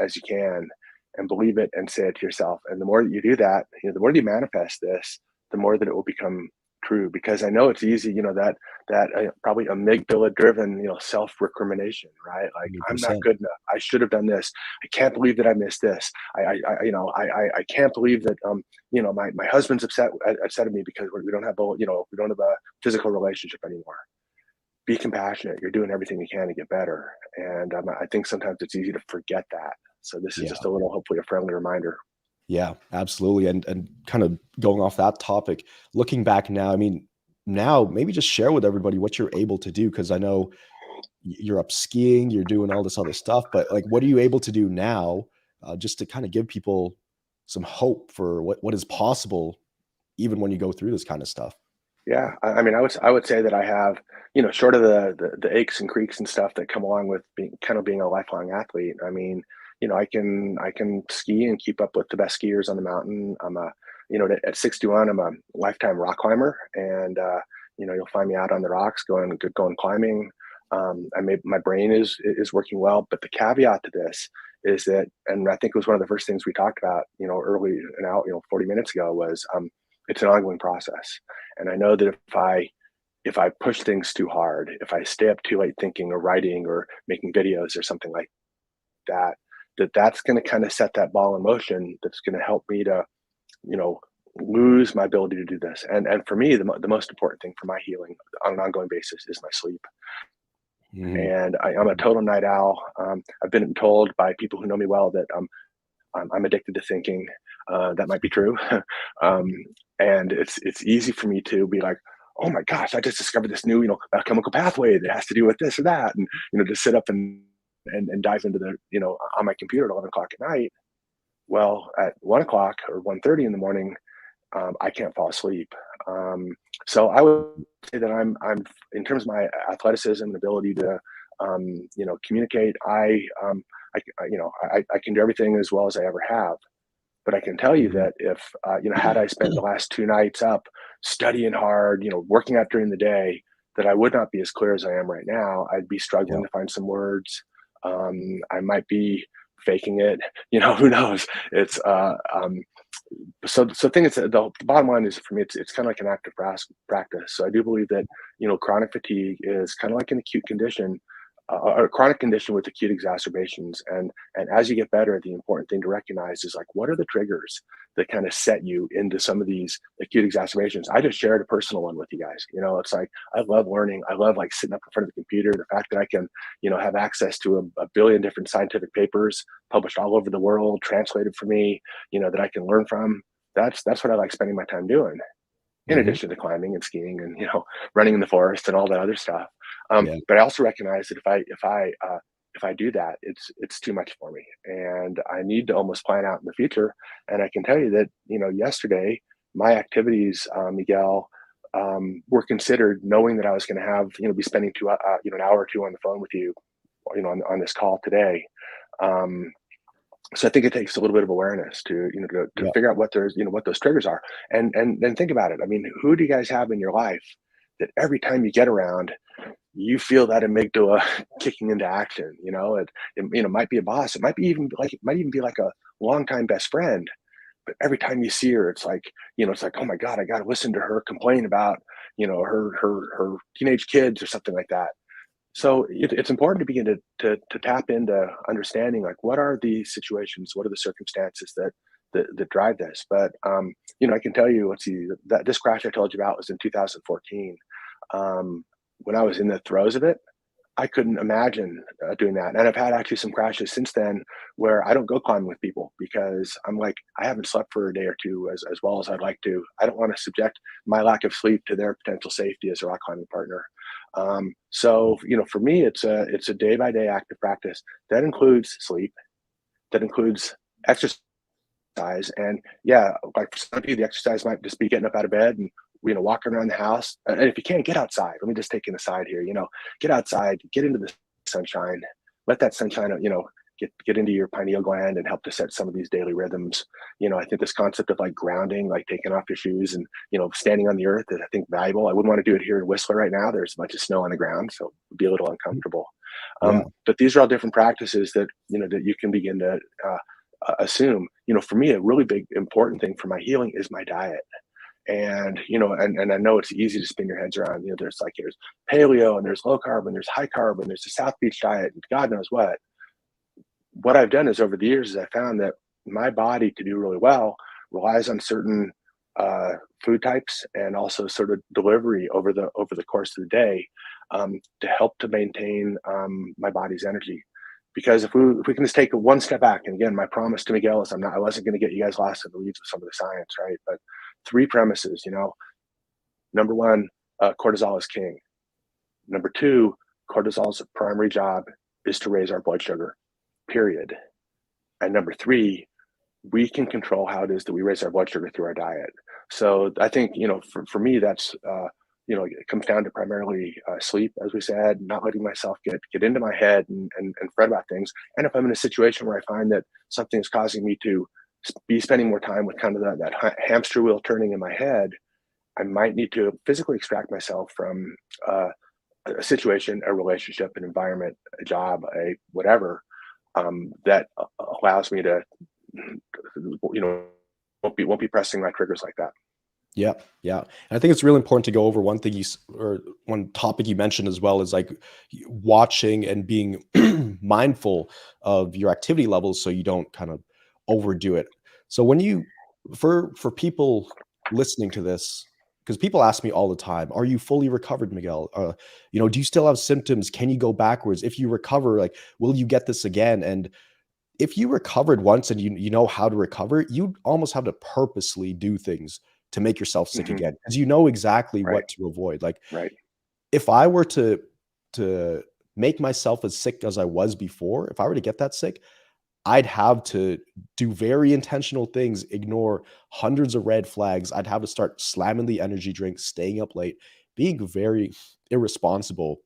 B: as you can, and believe it and say it to yourself. And the more that you do that, the more that you manifest this, the more that it will become true. Because I know it's easy, that probably amygdala driven, self recrimination, right? Like, I'm not
A: 100%.
B: good enough. I should have done this. I can't believe that I missed this. I can't believe that my husband's upset at me because we don't have we don't have a physical relationship anymore. Be compassionate. You're doing everything you can to get better. And I think sometimes it's easy to forget that. So this is
A: Yeah.
B: just a little, hopefully, a friendly reminder.
A: Yeah, absolutely. And kind of going off that topic, looking back now, I mean, now maybe just share with everybody what you're able to do, because I know you're up skiing, you're doing all this other stuff, but like, what are you able to do now, just to kind of give people some hope for what is possible, even when you go through this kind of stuff?
B: Yeah, I mean, I would say that I have, short of the aches and creaks and stuff that come along with being a lifelong athlete. I mean, I can ski and keep up with the best skiers on the mountain. At 61, I'm a lifetime rock climber, and you'll find me out on the rocks going climbing. My brain is working well, but the caveat to this is that, and I think it was one of the first things we talked about, early and out, 40 minutes ago, was it's an ongoing process. And I know that if I push things too hard, if I stay up too late thinking or writing or making videos or something like that, that's going to kind of set that ball in motion. That's going to help me to, you know, lose my ability to do this. And for me, the most important thing for my healing on an ongoing basis is my sleep.
A: Mhm.
B: And I'm a total night owl. I've been told by people who know me well that I'm addicted to thinking. That might be true. um, and it's easy for me to be like, oh my gosh, I just discovered this new, chemical pathway that has to do with this or that, and to sit up and dive into on my computer at 11 o'clock at night. Well, at 1 o'clock or 1:30 in the morning, I can't fall asleep. Um, so I would say that I'm in terms of my athleticism and ability to communicate. I can do everything as well as I ever have. But I can tell you
A: Mhm.
B: that if had I spent the last 2 nights up studying hard, working out during the day, that I would not be as clear as I am right now. I'd be struggling
A: Yeah.
B: to find some words. I might be faking it. Who knows? It's so thing is that the bottom line is, for me, it's kind of like an active practice. So I do believe that chronic fatigue is kind of like an acute condition, a chronic condition with acute exacerbations. And as you get better, the important thing to recognize is, like, what are the triggers that kind of set you into some of these acute exacerbations. I just shared a personal one with you guys. It's like, I love learning. I love, like, sitting up in front of the computer. The fact that I can have access to a billion different scientific papers published all over the world, translated for me, that I can learn from. That's what I like spending my time doing, in
A: Mhm.
B: addition to climbing and skiing and running in the forest and all that other stuff.
A: Yeah.
B: But I also recognize that if I do that, it's too much for me, and I need to almost plan out in the future. And I can tell you that yesterday my activities, Miguel, were considered, knowing that I was going to have be spending an hour or two on the phone with you, on this call today. Um, so I think it takes a little bit of awareness to to
A: Yeah.
B: figure out what those triggers are, and then think about it. I mean, who do you guys have in your life that every time you get around, you feel that amygdala kicking into action? It might be a boss. It might even be like a longtime best friend. But every time you see her, it's like, oh my god, I got to listen to her complain about her teenage kids or something like that. So it's important to begin to tap into understanding, like, what are the situations, what are the circumstances that drive this. But I can tell you, let's see, that this crash I told you about was in 2014. When I was in the throes of it, I couldn't imagine doing that. And I've had actually some crashes since then where I don't go climbing with people, because I'm like, I haven't slept for a day or two as well as I'd like to. I don't want to subject my lack of sleep to their potential safety as a rock climbing partner. So for me, it's a day by day active practice that includes sleep, that includes exercise. And yeah, like, for some people, the exercise might just be getting up out of bed and walking around the house. And if you can't get outside, let me just take an aside here. Get outside, get into the sunshine, let that sunshine get into your pineal gland and help to set some of these daily rhythms. I think this concept of like grounding, like taking off your shoes and standing on the earth is, I think, valuable. I wouldn't want to do it here in Whistler right now. There's a bunch of snow on the ground, so it would be a little uncomfortable.
A: Yeah.
B: But these are all different practices that that you can begin to assume. For me, a really big important thing for my healing is my diet. And and I know it's easy to spin your heads around. There's paleo and there's low carb and there's high carb and there's the South Beach diet and God knows what. What I've done is over the years is I found that my body to do really well relies on certain food types and also sort of delivery over the course of the day, to help to maintain my body's energy. Because if we can just take one step back, and again, my promise to Miguel is I wasn't going to get you guys lost in the weeds with some of the science, right? But three premises. Number one, cortisol is king. Number two, cortisol's primary job is to raise our blood sugar, period. And number three, we can control how it is that we raise our blood sugar through our diet. So I think, for me, that's, it comes down to primarily sleep, as we said, not letting myself get into my head and fret about things. And if I'm in a situation where I find that something is causing me to be spending more time with kind of that hamster wheel turning in my head, I might need to physically extract myself from a situation, a relationship, an environment, a job, a whatever, that allows me to, won't be pressing my triggers like that.
A: Yeah, yeah. And I think it's really important to go over one thing or one topic you mentioned as well is like watching and being mindful of your activity levels so you don't kind of overdo it. So when you for people listening to this, because people ask me all the time, are you fully recovered, Miguel? Do you still have symptoms? Can you go backwards? If you recover, like, will you get this again? And if you recovered once and you know how to recover, you almost have to purposely do things to make yourself sick
B: Hmm.
A: again because you know exactly
B: Right.
A: what to avoid. Like
B: Right.
A: if I were to make myself as sick as I was before, if I were to get that sick, I'd have to do very intentional things, ignore hundreds of red flags. I'd have to start slamming the energy drink, staying up late, being very irresponsible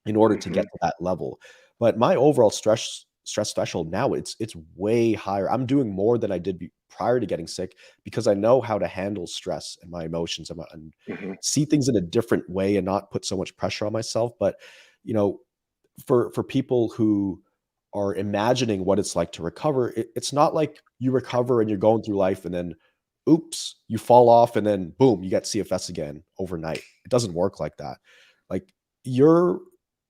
A: in order to
B: Hmm.
A: get to that level. But my overall stress threshold now it's way higher. I'm doing more than I did prior to getting sick because I know how to handle stress and my emotions and
B: Hmm.
A: see things in a different way and not put so much pressure on myself. But you know, for people who are imagining what it's like to recover, it's not like you recover and you're going through life and then oops, you fall off and then boom, you get CFS again overnight. It doesn't work like that. Like your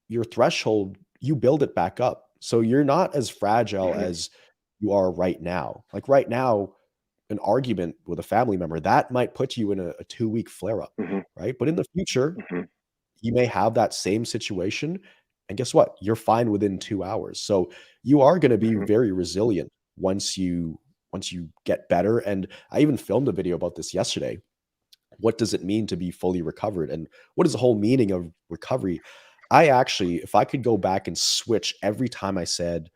A: your threshold, you build it back up. So you're not as fragile
B: Hmm.
A: as you are right now. Like right now, an argument with a family member that might put you in a 2 week flare up,
B: Hmm.
A: right? But in the future,
B: Hmm.
A: you may have that same situation. And guess what? You're fine within 2 hours. So you are going to be
B: Hmm.
A: very resilient once you get better. And I even filmed a video about this yesterday. What does it mean to be fully recovered? And what is the whole meaning of recovery? I actually, if I could go back and switch every time I said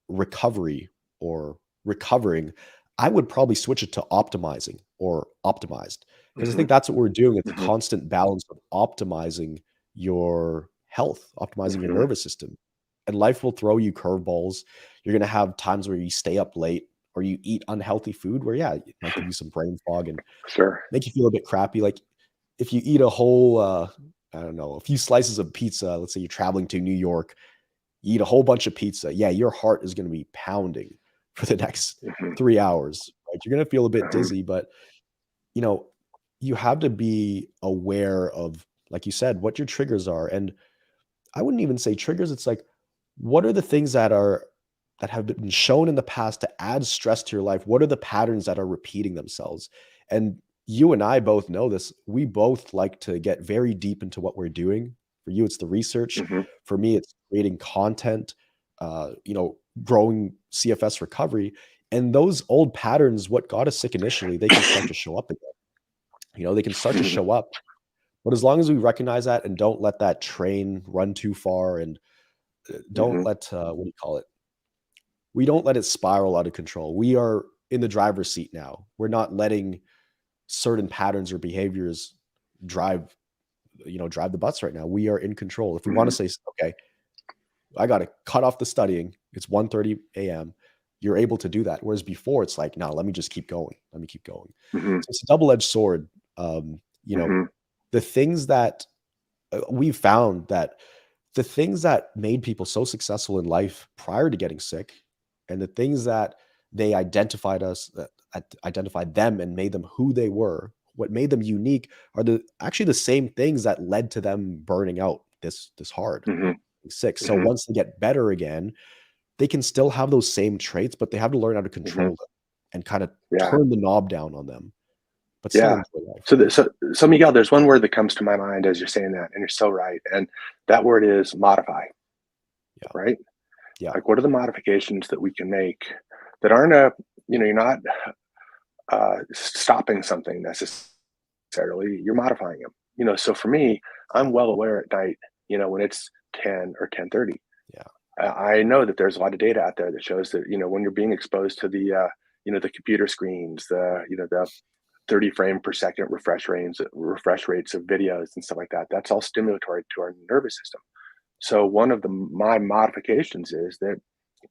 A: recovery or recovering, I would probably switch it to optimizing or optimized because I
B: Hmm.
A: think that's what we're doing. It's a
B: Hmm.
A: constant balance of optimizing your health, optimizing your
B: Hmm.
A: nervous system. And life will throw you curveballs. You're going to have times where you stay up late or you eat unhealthy food where, yeah, it might give you some brain fog and
B: Sure.
A: make you feel a bit crappy. Like if you eat a whole, I don't know, a few slices of pizza, let's say you're traveling to New York, you eat a whole bunch of pizza. Yeah, your heart is going to be pounding for the next
B: Hmm.
A: 3 hours. Right? You're going to feel a bit
B: Hmm.
A: dizzy, but you know, you have to be aware of, like you said, what your triggers are. And I wouldn't even say triggers. It's like, what are the things that have been shown in the past to add stress to your life? What are the patterns that are repeating themselves? And you and I both know this. We both like to get very deep into what we're doing. For you, it's the research.
B: Hmm.
A: For me, it's creating content, growing CFS recovery. And those old patterns, what got us sick initially, they can start to show up again. They can start to
B: Hmm.
A: show up. But as long as we recognize that and don't let that train run too far and don't
B: Hmm.
A: let, what do you call it? We don't let it spiral out of control. We are in the driver's seat now. We're not letting certain patterns or behaviors drive, drive the bus right now. We are in control. If we want to
B: Hmm.
A: say, okay, I got to cut off the studying. It's 1:30 a.m. You're able to do that. Whereas before it's like, no, let me just keep going. Let me keep going.
B: Hmm.
A: So it's a double-edged sword. You know,
B: Hmm.
A: the things that we've found that the things that made people so successful in life prior to getting sick and the things that they identified them and made them who they were, what made them unique are actually the same things that led to them burning out this hard,
B: Hmm.
A: sick. So
B: Hmm.
A: once they get better again, they can still have those same traits, but they have to learn how to
B: Hmm.
A: control them and kind of
B: Yeah.
A: turn the knob down on them, but still
B: Yeah.
A: enjoy life.
B: So Miguel, there's one word that comes to my mind as you're saying that, and you're so right. And that word is modify,
A: Yeah.
B: right?
A: Yeah.
B: Like, what are the modifications that we can make that aren't you're not stopping something necessarily, you're modifying them. So for me,
A: Yeah.
B: I'm well aware at night, when it's 10 or 10:30.
A: Yeah.
B: I know that there's a lot of data out there that shows that, when you're being exposed to the computer screens, the 30 frame per second refresh rates of videos and stuff like that. That's all stimulatory to our nervous system. So one of my modifications is that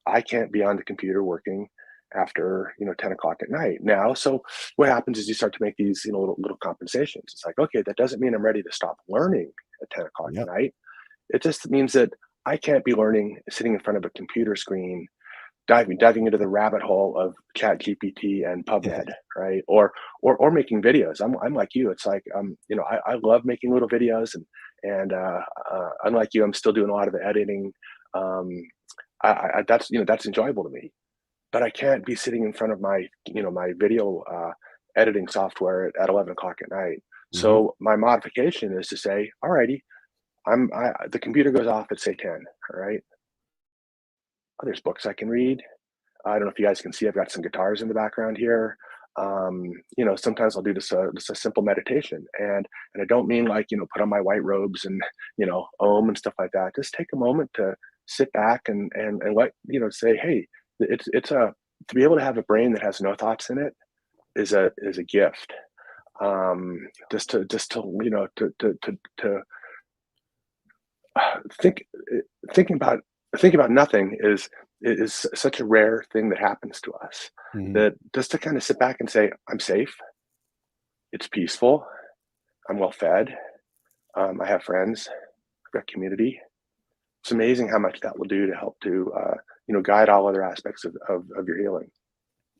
B: I can't be on the computer working after 10 o'clock at night now. So what happens is you start to make these little compensations. It's like, okay, that doesn't mean I'm ready to stop learning at 10 o'clock
A: Yeah.
B: at night. It just means that I can't be learning sitting in front of a computer screen, diving into the rabbit hole of Chat GPT and PubMed, right? Or making videos. I'm like you. It's like I love making little videos, and unlike you, I'm still doing a lot of the editing. Um, that's enjoyable to me. But I can't be sitting in front of my video editing software at 11 o'clock at night.
A: Hmm.
B: So my modification is to say, alrighty, the computer goes off at say 10. All right. Oh, there's books I can read. I don't know if you guys can see, I've got some guitars in the background here. Sometimes I'll do just a simple meditation, and I don't mean like put on my white robes and om and stuff like that. Just take a moment to sit back and let say, hey, it's a to be able to have a brain that has no thoughts in it is a gift. To think thinking about nothing is such a rare thing that happens to us,
A: Hmm.
B: that just to kind of sit back and say, I'm safe, it's peaceful, I'm well fed, I have friends, I've got community. It's amazing how much that will do to help to guide all other aspects of your healing.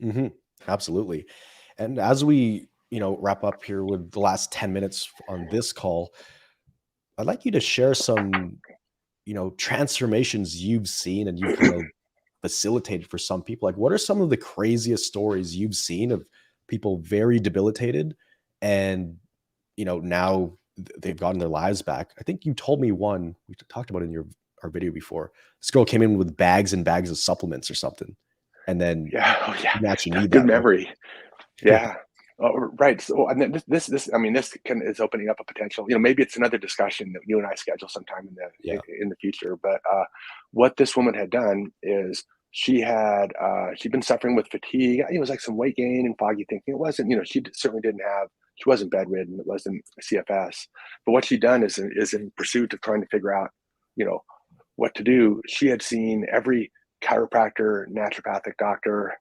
A: Hmm. Absolutely. And as we, wrap up here with the last 10 minutes on this call, I'd like you to share some, transformations you've seen and you've kind of facilitated for some people. Like, what are some of the craziest stories you've seen of people very debilitated and, now they've gotten their lives back? I think you told me one, we talked about it in our video before. This girl came in with bags and bags of supplements or something, and then
B: Yeah. Oh yeah.
A: didn't actually need
B: Good
A: that much.
B: memory. Yeah. Oh, right. So, and then I mean, is opening up a potential. Maybe it's another discussion that you and I schedule sometime
A: Yeah.
B: in the future. But what this woman had done is she'd been suffering with fatigue. It was like some weight gain and foggy thinking. It wasn't. Certainly didn't have. She wasn't bedridden. It wasn't CFS. But what she'd done is in pursuit of trying to figure out, you know, what to do. She had seen every chiropractor, naturopathic doctor,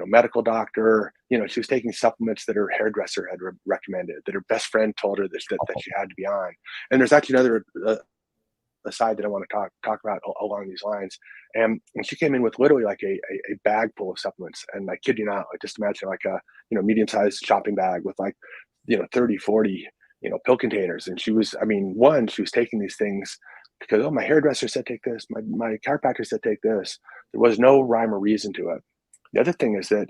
B: medical doctor. She was taking supplements that her hairdresser had recommended, that her best friend told her that she had to be on. And there's actually another aside that I want to talk about along these lines. And she came in with literally like a bag full of supplements. And I kid you not, like just imagine like a medium sized shopping bag with like 30, 40 pill containers. And she was taking these things because, oh, my hairdresser said take this, my chiropractor said take this. There was no rhyme or reason to it. The other thing is that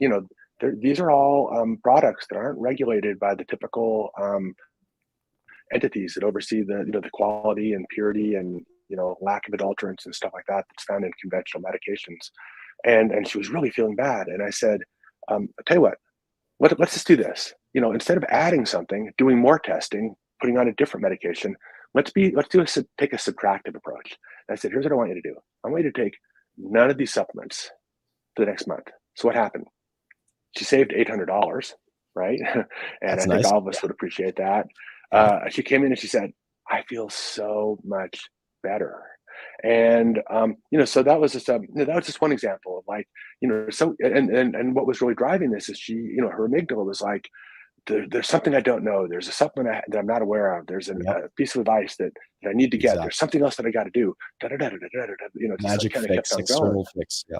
B: these are all products that aren't regulated by the typical entities that oversee the quality and purity and lack of adulterants and stuff like that that's found in conventional medications. And she was really feeling bad. And I said, I'll tell you what, let's just do this. Instead of adding something, doing more testing, putting on a different medication, take a subtractive approach. And I said, here's what I want you to do. I want you to take none of these supplements for the next month. So what happened? She saved $800, right? And
A: That's
B: I think
A: nice.
B: all of us
A: Yeah.
B: would appreciate that.
A: Yeah.
B: She came in and she said, I feel so much better. And so that was just that was just one example of like, so and what was really driving this is she, her amygdala was like, there's something I don't know. There's a supplement that I'm not aware of. There's
A: Yep.
B: a piece of advice that I need to get.
A: Exactly.
B: There's something else that I got to do. Da, da, da, da, da, da, da, just like
A: Magic
B: kind of kept
A: fix,
B: on going.
A: external fix. Yeah.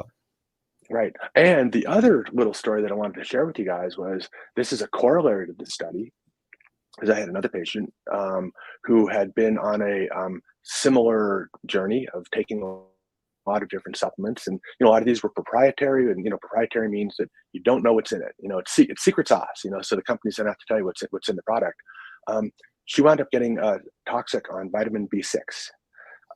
B: Right. And the other little story that I wanted to share with you guys was this is a corollary to this study, because I had another patient who had been on a similar journey of taking a lot of different supplements, and a lot of these were proprietary, and proprietary means that you don't know what's in it. It's secret sauce. So the companies don't have to tell you what's in the product. Um, she wound up getting toxic on vitamin B6.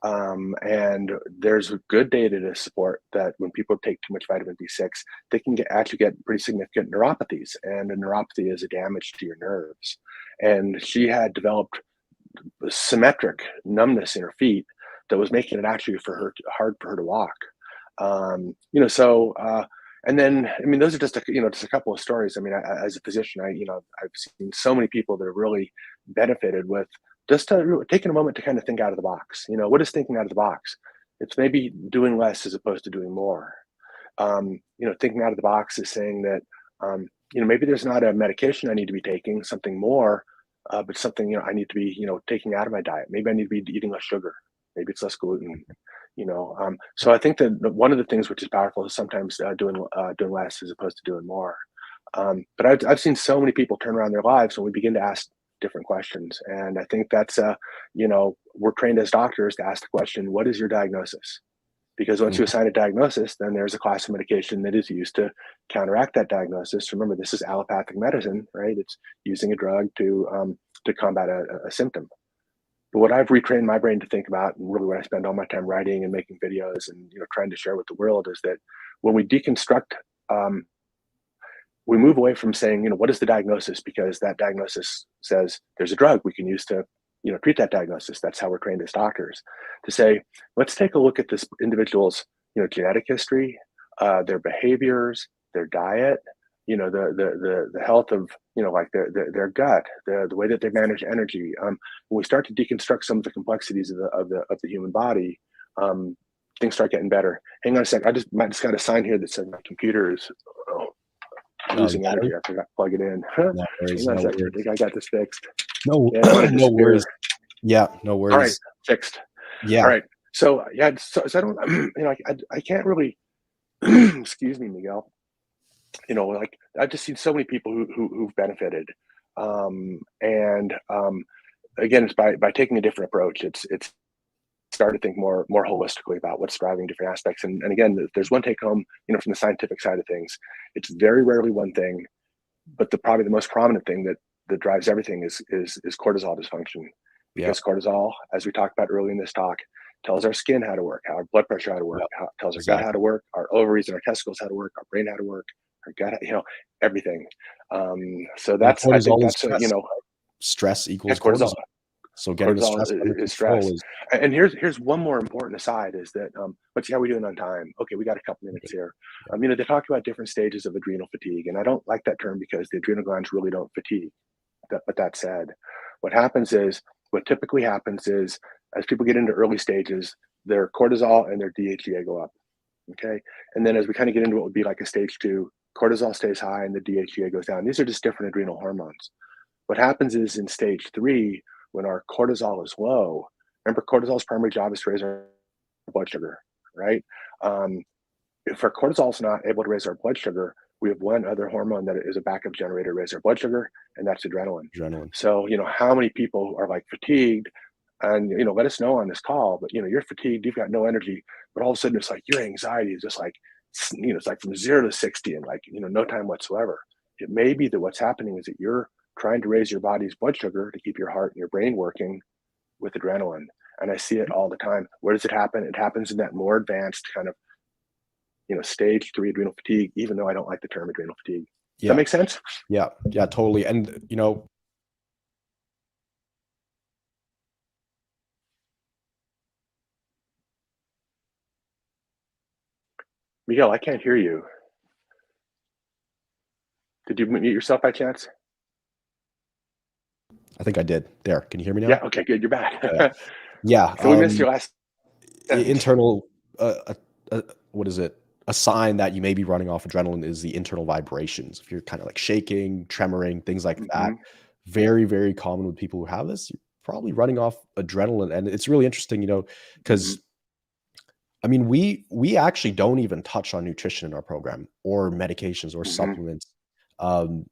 B: And there's good data to support that when people take too much vitamin B6, they can actually get pretty significant neuropathies. And a neuropathy is a damage to your nerves. And she had developed symmetric numbness in her feet that was making it actually hard for her to walk. And then, I mean, those are just just a couple of stories. I mean, as a physician, I've seen so many people that have really benefited with just taking a moment to kind of think out of the box. What is thinking out of the box? It's maybe doing less as opposed to doing more. Thinking out of the box is saying that, maybe there's not a medication I need to be taking, something more, but something, I need to be, taking out of my diet. Maybe I need to be eating less sugar. Maybe it's less gluten. So I think that one of the things which is powerful is sometimes doing less as opposed to doing more. But I've seen so many people turn around their lives when we begin to ask different questions, and I think that's we're trained as doctors to ask the question, what is your diagnosis? Because once you
A: Mhm.
B: assign a diagnosis, then there's a class of medication that is used to counteract that diagnosis. Remember, this is allopathic medicine, right? It's using a drug to combat a symptom. But what I've retrained my brain to think about, and really what I spend all my time writing and making videos and trying to share with the world, is that when we deconstruct, um, we move away from saying, what is the diagnosis? Because that diagnosis says there's a drug we can use to, treat that diagnosis. That's how we're trained as doctors. To say, let's take a look at this individual's, genetic history, their behaviors, their diet, the health of, like their gut, the way that they manage energy. When we start to deconstruct some of the complexities of the human body, things start getting better. Hang on a sec. I just got a sign here that says my computer is
A: Oh, the
B: losing energy.
A: battery?
B: I forgot to plug it in. Hang
A: No worries,
B: on a
A: no
B: second. I
A: worries.
B: think I got this fixed.
A: No,
B: Yeah, it might
A: no
B: disappear.
A: worries. Yeah, no
B: All right,
A: worries.
B: fixed. All
A: Yeah.
B: right. So yeah, so I don't, I can't really, excuse me, Miguel. Like I've just seen so many people who've benefited, and again, it's by taking a different approach. It's start to think more holistically about what's driving different aspects. And again, if there's one take home, from the scientific side of things, it's very rarely one thing, but probably the most prominent thing that drives everything is cortisol dysfunction, because
A: Yep.
B: cortisol, as we talked about earlier in this talk, tells our skin how to work, how our blood pressure how to work,
A: Yep.
B: tells our gut how
A: Exactly.
B: to work, our ovaries and our testicles how to work, our brain how to work, our gut, everything. So
A: And
B: I think
A: cortisol is
B: that's
A: stress. Stress
B: yeah,
A: equals
B: cortisol.
A: cortisol. So getting the
B: Cortisol
A: stress under
B: is
A: control
B: stress.
A: is
B: And here's one more important aside is that, let's see how we're doing on time. Okay, we got a couple minutes
A: good.
B: here.
A: Yep.
B: They talk about different stages of adrenal fatigue, and I don't like that term because the adrenal glands really don't fatigue. But that said, what happens is, what typically happens is, as people get into early stages, their cortisol and their DHEA go up. Okay, and then as we kind of get into what would be like a stage two, cortisol stays high and the DHEA goes down. These are just different adrenal hormones. What happens is in stage three, when our cortisol is low, remember cortisol's primary job is to raise our blood sugar, right? Um, if our cortisol is not able to raise our blood sugar, we have one other hormone that is a backup generator to raise our blood sugar, and that's adrenaline.
A: Adrenaline.
B: So, how many people are like fatigued, and let us know on this call, but you're fatigued, you've got no energy, but all of a sudden it's like your anxiety is just like, it's like from 0 to 60 in like, no time whatsoever. It may be that what's happening is that you're trying to raise your body's blood sugar to keep your heart and your brain working with adrenaline. And I see it all the time. Where does it happen? It happens in that more advanced kind of, stage three adrenal fatigue, even though I don't like the term adrenal fatigue. Does that
A: Yeah.
B: make sense?
A: Yeah. Yeah, totally. And,
B: Miguel, I can't hear you. Did you mute yourself by chance?
A: I think I did. There. Can you hear me
B: Yeah.
A: now?
B: Okay, good. You're
A: Yeah.
B: back.
A: Yeah.
B: So we missed your last Sense.
A: internal, what is it? A sign that you may be running off adrenaline is the internal vibrations. If you're kind of like shaking, tremoring, things like that,
B: Mhm,
A: very, very common with people who have this. You're probably running off adrenaline, and it's really interesting,
B: mhm,
A: because I mean, we actually don't even touch on nutrition in our program or medications or
B: mhm,
A: supplements. Um,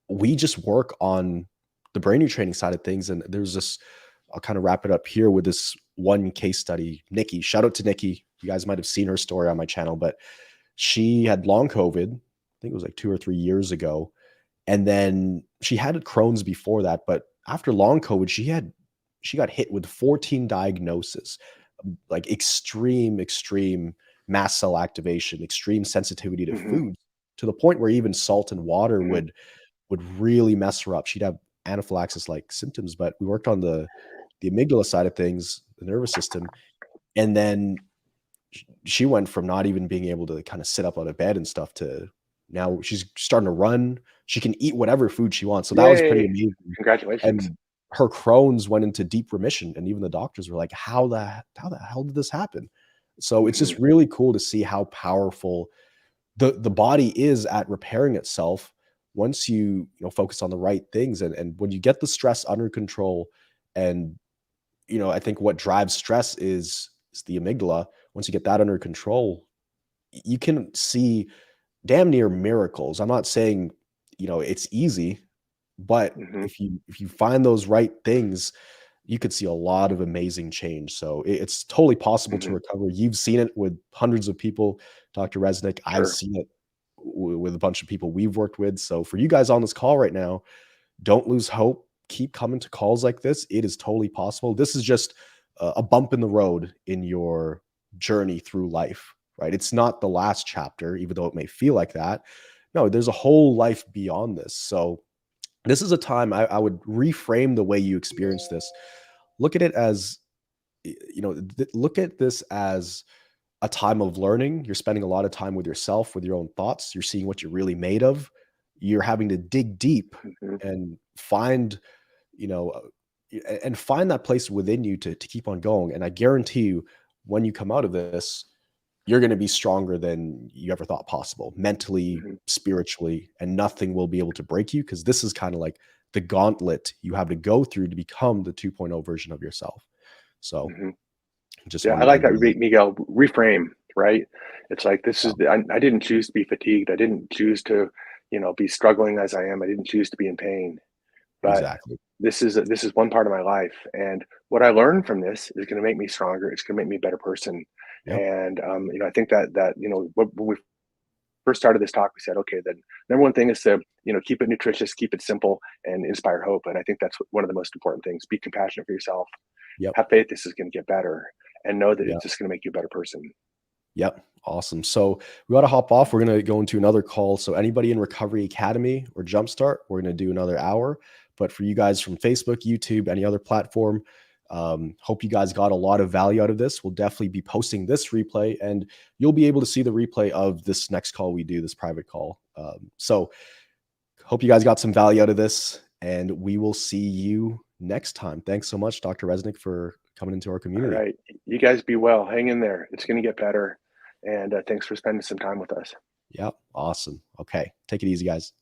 A: we just work on the brain retraining side of things, and there's this. I'll kind of wrap it up here with this one case study. Nikki, shout out to Nikki. You guys might have seen her story on my channel, but she had long COVID. I think it was like 2 or 3 years ago, and then she had Crohn's before that. But after long COVID, she got hit with 14 diagnoses, like extreme mast cell activation, extreme sensitivity to
B: mhm,
A: food, to the point where even salt and water
B: mhm.
A: would really mess her up. She'd have anaphylaxis like symptoms, but we worked on the amygdala side of things, the nervous system, and then she went from not even being able to kind of sit up out of bed and stuff to now she's starting to run. She can eat whatever food she wants. So that was pretty
B: Yay!
A: amazing.
B: Congratulations.
A: And her Crohn's went into deep remission, and even the doctors were like, how the hell did this happen?" So it's
B: Mhm,
A: just really cool to see how powerful the body is at repairing itself once focus on the right things, and when you get the stress under control. And I think what drives stress is the amygdala. Once you get that under control, you can see damn near miracles. I'm not saying it's easy, but
B: mhm,
A: if you find those right things, you could see a lot of amazing change. So it's totally possible to
B: mhm.
A: recover. You've seen it with hundreds of people, Dr. Resnick. I've
B: Sure.
A: seen it with a bunch of people we've worked with. So for you guys on this call right now, don't lose hope. Keep coming to calls like this. It is totally possible. This is just a bump in the road in your journey through life, right? It's not the last chapter, even though it may feel like that. No, there's a whole life beyond this. So this is a time I would reframe the way you experience this. Look at it as, look at this as a time of learning. You're spending a lot of time with yourself, with your own thoughts. You're seeing what you're really made of. You're having to dig deep
B: Mhm,
A: and find, you know, and find that place within you to keep on going. And I guarantee you, when you come out of this, you're going to be stronger than you ever thought possible, mentally,
B: mhm,
A: spiritually, and nothing will be able to break you, because this is kind of like the gauntlet you have to go through to become the 2.0 version of yourself. So
B: mhm.
A: just
B: Yeah, I
A: wanted to
B: like that,
A: really,
B: Miguel. Reframe, right? It's like this
A: yeah,
B: is I didn't choose to be fatigued. I didn't choose to, be struggling as I am. I didn't choose to be in pain. But
A: exactly.
B: this is one part of my life, and what I learned from this is going to make me stronger. It's going to make me a better person.
A: Yep.
B: And I think that when we first started this talk, we said, okay, the number one thing is to keep it nutritious, keep it simple, and inspire hope. And I think that's one of the most important things. Be compassionate for yourself.
A: Yep.
B: Have faith this is going to get better, and know that
A: Yep.
B: it's just going to make you a better person.
A: Yep. Awesome. So we got to hop off. We're going to go into another call. So anybody in Recovery Academy or Jumpstart, we're going to do another hour. But for you guys from Facebook, YouTube, any other platform, hope you guys got a lot of value out of this. We'll definitely be posting this replay, and you'll be able to see the replay of this next call we do, this private call. So hope you guys got some value out of this, and we will see you next time. Thanks so much, Dr. Resnick, for coming into our
B: All
A: community.
B: right, you guys be well. Hang in there. It's going to get better. And thanks for spending some time with us.
A: Yep. Awesome. Okay. Take it easy, guys.